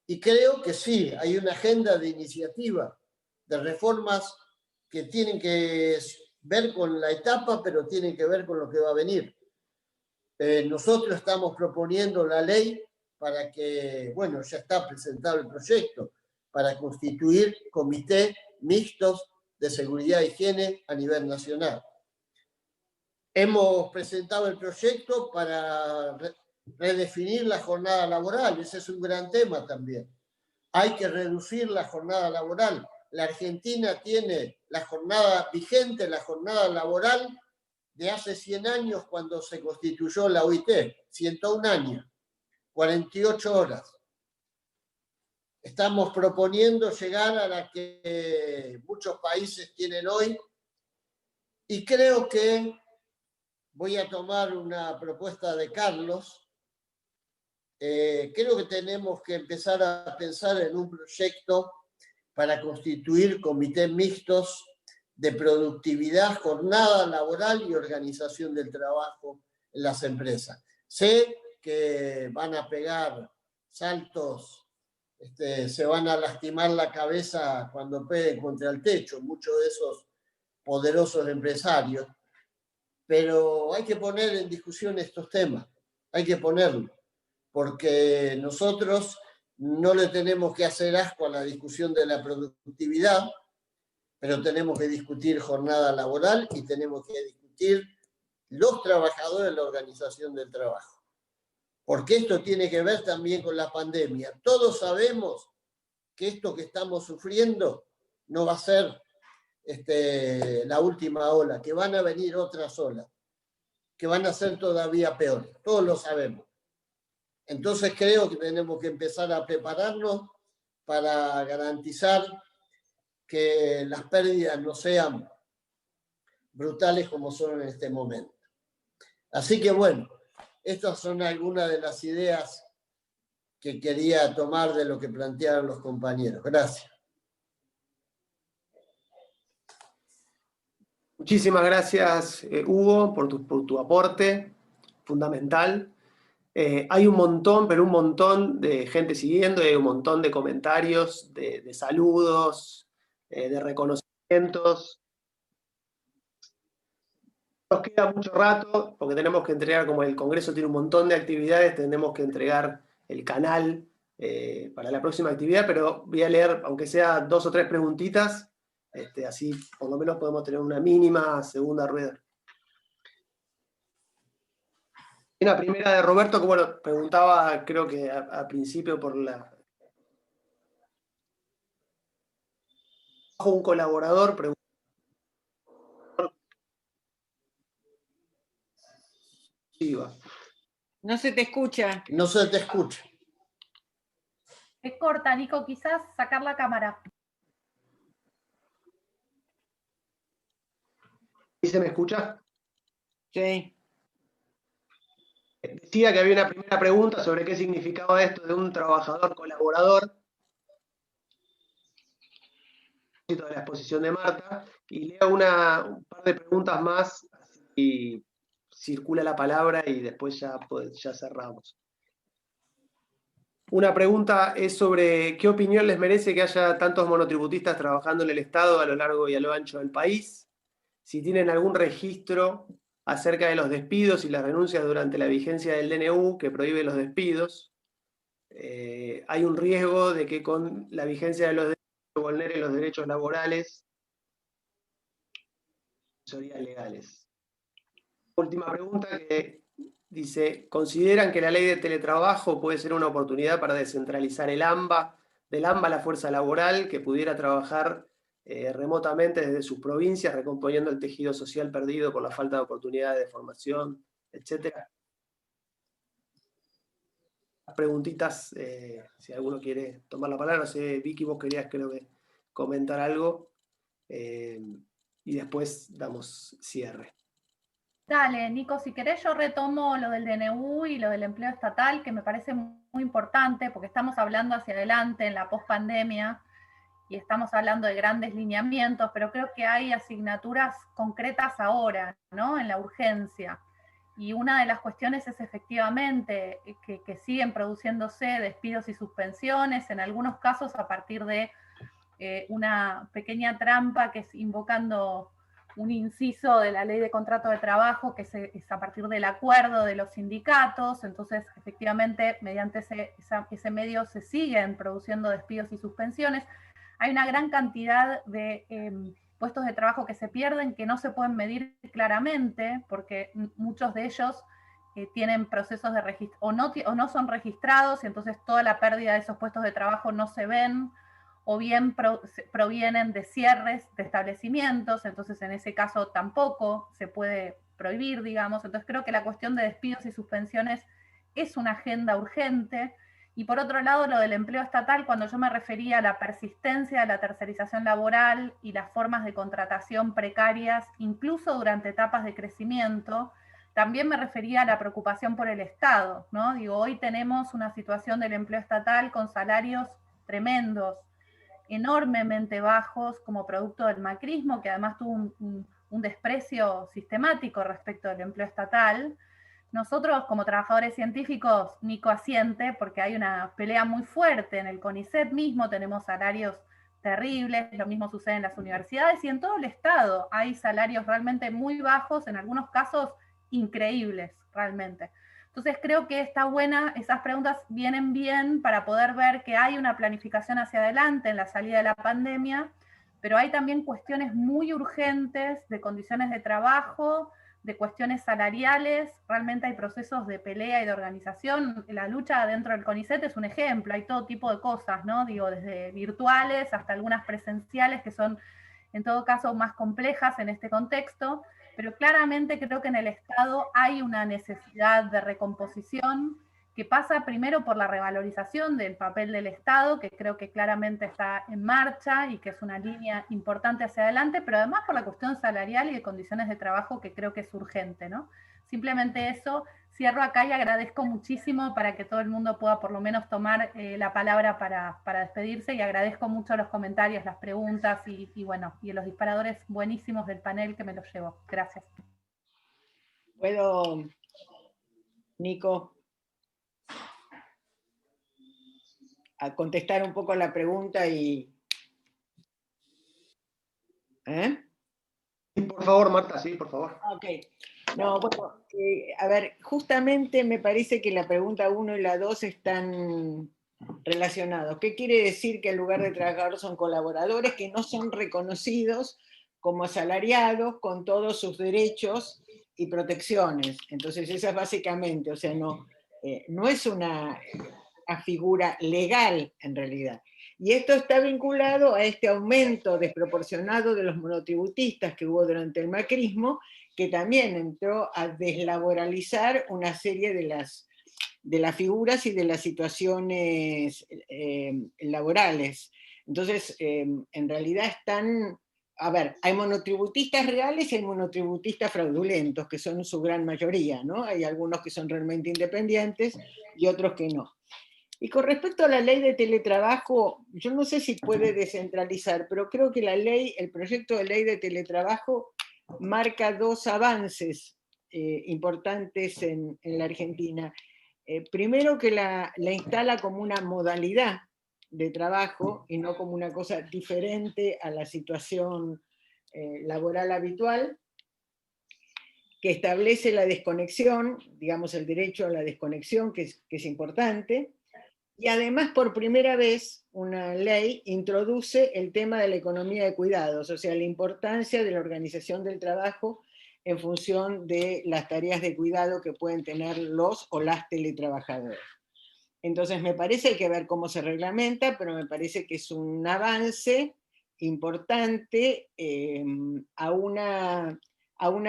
Y creo que sí, hay una agenda de iniciativa, de reformas que tienen que ver con la etapa, pero tienen que ver con lo que va a venir. Nosotros estamos proponiendo la ley para que, bueno, ya está presentado el proyecto, para constituir comités mixtos de seguridad e higiene a nivel nacional. Hemos presentado el proyecto para redefinir la jornada laboral, ese es un gran tema también. Hay que reducir la jornada laboral. La Argentina tiene la jornada vigente, la jornada laboral de hace 100 años cuando se constituyó la OIT, 101 años, 48 horas. Estamos proponiendo llegar a la que muchos países tienen hoy y creo que voy a tomar una propuesta de Carlos. Creo que tenemos que empezar a pensar en un proyecto para constituir comités mixtos de productividad, jornada laboral y organización del trabajo en las empresas. Sé que van a pegar saltos, se van a lastimar la cabeza cuando peguen contra el techo, muchos de esos poderosos empresarios, pero hay que poner en discusión estos temas, hay que ponerlo, porque nosotros no le tenemos que hacer asco a la discusión de la productividad, pero tenemos que discutir jornada laboral y tenemos que discutir los trabajadores de la organización del trabajo. Porque esto tiene que ver también con la pandemia. Todos sabemos que esto que estamos sufriendo no va a ser la última ola, que van a venir otras olas, que van a ser todavía peores. Todos lo sabemos. Entonces creo que tenemos que empezar a prepararnos para garantizar que las pérdidas no sean brutales como son en este momento. Así que bueno, estas son algunas de las ideas que quería tomar de lo que plantearon los compañeros. Gracias. Muchísimas gracias, Hugo, por tu aporte fundamental. Hay un montón, pero un montón de gente siguiendo, hay un montón de comentarios, de saludos, de reconocimientos. Nos queda mucho rato, porque tenemos que entregar, como el Congreso tiene un montón de actividades, tenemos que entregar el canal para la próxima actividad, pero voy a leer, aunque sea 2 o 3 preguntitas, así por lo menos podemos tener una mínima segunda rueda. Una primera de Roberto, que bueno, preguntaba, creo que al principio por un colaborador, preguntaba. No se te escucha. No se te escucha. Se corta, Nico, quizás sacar la cámara. ¿Sí se me escucha? Sí. Decía que había una primera pregunta sobre qué significaba esto de un trabajador colaborador de la exposición de Marta, y leo un par de preguntas más y circula la palabra y después ya cerramos. Una pregunta es sobre qué opinión les merece que haya tantos monotributistas trabajando en el Estado a lo largo y a lo ancho del país, si tienen algún registro acerca de los despidos y las renuncias durante la vigencia del DNU que prohíbe los despidos. Hay un riesgo de que con la vigencia de los derechos se vulneren los derechos laborales y legales. Última pregunta que dice, ¿consideran que la ley de teletrabajo puede ser una oportunidad para descentralizar del AMBA la fuerza laboral que pudiera trabajar remotamente desde sus provincias, recomponiendo el tejido social perdido por la falta de oportunidades de formación, etcétera? Preguntitas, si alguno quiere tomar la palabra. No sé, Vicky, vos querías, creo que, comentar algo, y después damos cierre. Dale, Nico, si querés yo retomo lo del DNU y lo del empleo estatal, que me parece muy importante, porque estamos hablando hacia adelante en la pospandemia y estamos hablando de grandes lineamientos, pero creo que hay asignaturas concretas ahora, ¿no? En la urgencia. Y una de las cuestiones es efectivamente que siguen produciéndose despidos y suspensiones, en algunos casos a partir de una pequeña trampa que es invocando un inciso de la ley de contrato de trabajo que es a partir del acuerdo de los sindicatos. Entonces efectivamente mediante ese medio se siguen produciendo despidos y suspensiones. Hay una gran cantidad de puestos de trabajo que se pierden, que no se pueden medir claramente, porque muchos de ellos tienen procesos de registro, o no son registrados, y entonces toda la pérdida de esos puestos de trabajo no se ven, o bien provienen de cierres de establecimientos, entonces en ese caso tampoco se puede prohibir, digamos. Entonces creo que la cuestión de despidos y suspensiones es una agenda urgente. Y por otro lado, lo del empleo estatal, cuando yo me refería a la persistencia de la tercerización laboral y las formas de contratación precarias, incluso durante etapas de crecimiento, también me refería a la preocupación por el Estado, ¿no? Digo, hoy tenemos una situación del empleo estatal con salarios tremendos, enormemente bajos como producto del macrismo, que además tuvo un desprecio sistemático respecto del empleo estatal. Nosotros, como trabajadores científicos, Nico asiente, porque hay una pelea muy fuerte en el CONICET mismo, tenemos salarios terribles, lo mismo sucede en las universidades y en todo el Estado. Hay salarios realmente muy bajos, en algunos casos increíbles, realmente. Entonces creo que está buena, esas preguntas vienen bien para poder ver que hay una planificación hacia adelante en la salida de la pandemia, pero hay también cuestiones muy urgentes de condiciones de trabajo, de cuestiones salariales. Realmente hay procesos de pelea y de organización. La lucha dentro del CONICET es un ejemplo, hay todo tipo de cosas, ¿no? Digo, desde virtuales hasta algunas presenciales que son en todo caso más complejas en este contexto, pero claramente creo que en el Estado hay una necesidad de recomposición que pasa primero por la revalorización del papel del Estado, que creo que claramente está en marcha y que es una línea importante hacia adelante, pero además por la cuestión salarial y de condiciones de trabajo que creo que es urgente, ¿no? Simplemente eso. Cierro acá y agradezco muchísimo para que todo el mundo pueda por lo menos tomar la palabra para despedirse, y agradezco mucho los comentarios, las preguntas y bueno, y los disparadores buenísimos del panel que me los llevo. Gracias. ¿Puedo, Nico, a contestar un poco la pregunta y... Por favor, Marta, sí, por favor. Ok. No, bueno, a ver, justamente me parece que la pregunta 1 y la 2 están relacionados. ¿Qué quiere decir que en lugar de trabajadores son colaboradores que no son reconocidos como asalariados con todos sus derechos y protecciones? Entonces esa es básicamente, o sea, no es una figura legal en realidad. Y esto está vinculado a este aumento desproporcionado de los monotributistas que hubo durante el macrismo, que también entró a deslaboralizar una serie de las figuras y de las situaciones laborales. Entonces, en realidad están... A ver, hay monotributistas reales y hay monotributistas fraudulentos, que son su gran mayoría, ¿no? Hay algunos que son realmente independientes y otros que no. Y con respecto a la ley de teletrabajo, yo no sé si puede descentralizar, pero creo que el proyecto de ley de teletrabajo marca 2 avances importantes en la Argentina. Primero, que la instala como una modalidad de trabajo y no como una cosa diferente a la situación laboral habitual, que establece la desconexión, digamos el derecho a la desconexión, que es importante. Y además, por primera vez, una ley introduce el tema de la economía de cuidados, o sea, la importancia de la organización del trabajo en función de las tareas de cuidado que pueden tener los o las teletrabajadores. Entonces, me parece, hay que ver cómo se reglamenta, pero me parece que es un avance importante a una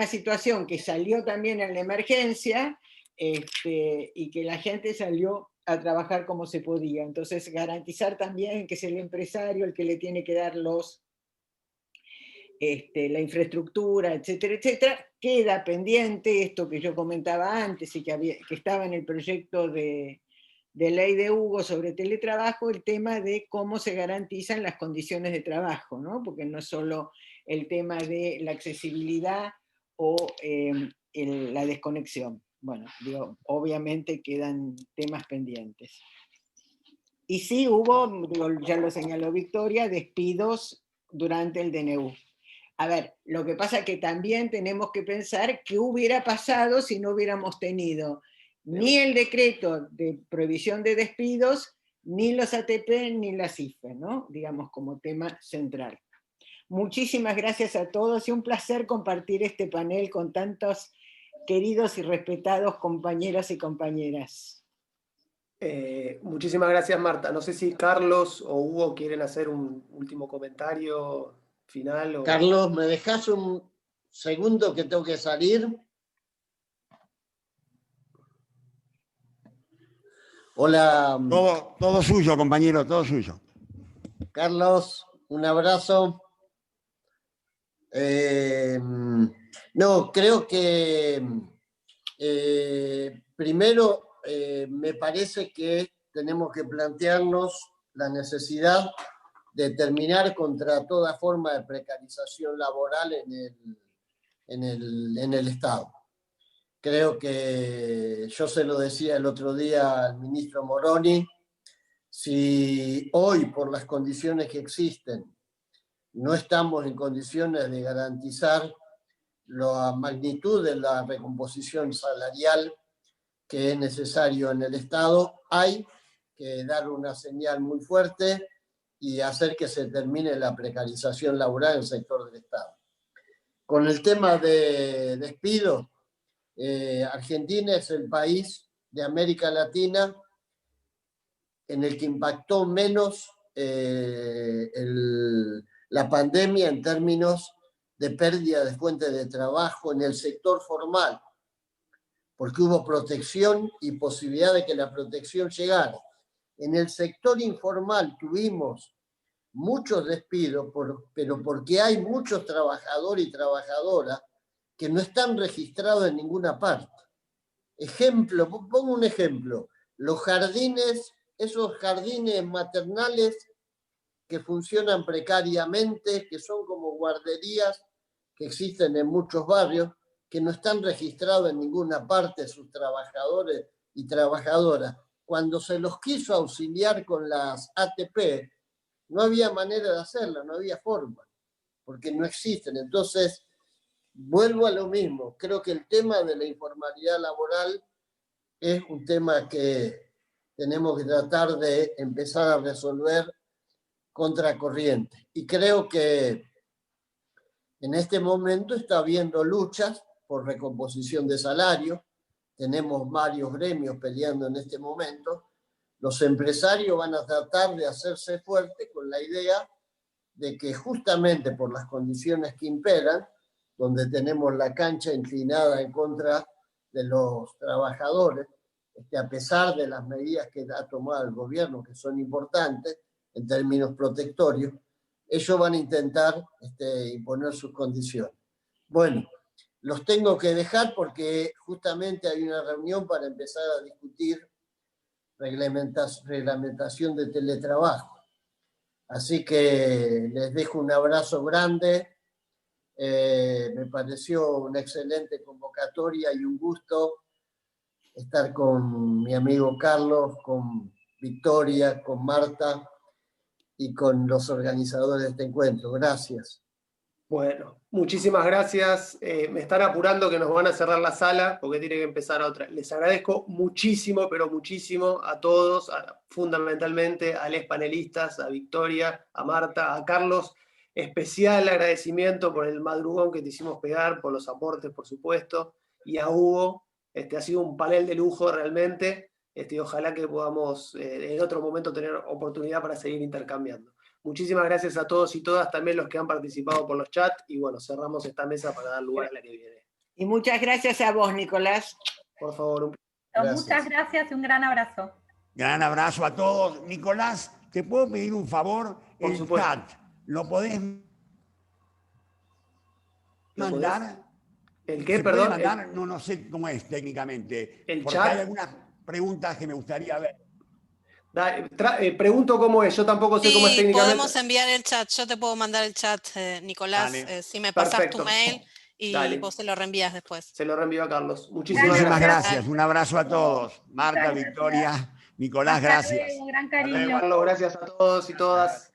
situación que salió también en la emergencia y que la gente salió a trabajar como se podía. Entonces, garantizar también que es el empresario el que le tiene que dar la infraestructura, etcétera, etcétera. Queda pendiente esto que yo comentaba antes y que estaba en el proyecto de ley de Hugo sobre teletrabajo, el tema de cómo se garantizan las condiciones de trabajo, ¿no? Porque no es solo el tema de la accesibilidad o la desconexión. Bueno, digo, obviamente quedan temas pendientes. Y sí hubo, digo, ya lo señaló Victoria, despidos durante el DNU. A ver, lo que pasa es que también tenemos que pensar qué hubiera pasado si no hubiéramos tenido ni el decreto de prohibición de despidos, ni los ATP, ni las IFE, ¿no? Digamos, como tema central. Muchísimas gracias a todos y un placer compartir este panel con tantos queridos y respetados compañeros y compañeras. Muchísimas gracias, Marta. No sé si Carlos o Hugo quieren hacer un último comentario final. Carlos, ¿me dejas un segundo que tengo que salir? Hola. Todo suyo, compañero, todo suyo. Carlos, un abrazo. No, creo que primero me parece que tenemos que plantearnos la necesidad de terminar contra toda forma de precarización laboral en el Estado. Creo que yo se lo decía el otro día al ministro Moroni, si hoy por las condiciones que existen no estamos en condiciones de garantizar la magnitud de la recomposición salarial que es necesario en el Estado, hay que dar una señal muy fuerte y hacer que se termine la precarización laboral en el sector del Estado. Con el tema de despido, Argentina es el país de América Latina en el que impactó menos la pandemia en términos de pérdida de fuentes de trabajo en el sector formal, porque hubo protección y posibilidad de que la protección llegara. En el sector informal tuvimos muchos despidos, pero porque hay muchos trabajadores y trabajadoras que no están registrados en ninguna parte. Ejemplo, pongo un ejemplo, los jardines, esos jardines maternales que funcionan precariamente, que son como guarderías que existen en muchos barrios, que no están registrados en ninguna parte sus trabajadores y trabajadoras. Cuando se los quiso auxiliar con las ATP, no había manera de hacerlo, no había forma, porque no existen. Entonces, vuelvo a lo mismo. Creo que el tema de la informalidad laboral es un tema que tenemos que tratar de empezar a resolver contracorriente. Y creo que en este momento está habiendo luchas por recomposición de salario. Tenemos varios gremios peleando en este momento. Los empresarios van a tratar de hacerse fuertes con la idea de que justamente por las condiciones que imperan, donde tenemos la cancha inclinada en contra de los trabajadores, a pesar de las medidas que ha tomado el gobierno, que son importantes en términos protectorios, ellos van a intentar imponer sus condiciones. Bueno, los tengo que dejar porque justamente hay una reunión para empezar a discutir reglamentación de teletrabajo. Así que les dejo un abrazo grande. Me pareció una excelente convocatoria y un gusto estar con mi amigo Carlos, con Victoria, con Marta y con los organizadores de este encuentro. Gracias. Bueno, muchísimas gracias. Me están apurando que nos van a cerrar la sala porque tiene que empezar otra. Les agradezco muchísimo, pero muchísimo a todos, fundamentalmente a los panelistas, a Victoria, a Marta, a Carlos. Especial agradecimiento por el madrugón que te hicimos pegar, por los aportes, por supuesto, y a Hugo. Ha sido un panel de lujo realmente. Ojalá que podamos en otro momento tener oportunidad para seguir intercambiando. Muchísimas gracias a todos y todas, también los que han participado por los chats, y bueno, cerramos esta mesa para dar lugar a la que viene. Y muchas gracias a vos, Nicolás. Por favor, muchas gracias y un gran abrazo. Gran abrazo a todos. Nicolás, ¿te puedo pedir un favor? Por el supuesto. chat, ¿lo podés mandar? ¿El qué, ¿Se perdón? puede mandar? No sé cómo es técnicamente. ¿El porque chat? hay algunas preguntas que me gustaría ver. Pregunto cómo es, yo tampoco sé cómo es Sí, técnicamente. podemos enviar el chat, yo te puedo mandar el chat, Nicolás, Dale. si me pasas Perfecto. tu mail y Dale. vos se lo reenvías después. Se lo reenvío a Carlos. Muchísimas Muchísimas gracias. gracias. Un abrazo a todos. Marta, Muchas Victoria, Nicolás, Hasta gracias. luego, gran Hasta luego, cariño. Carlos, gracias a todos y todas.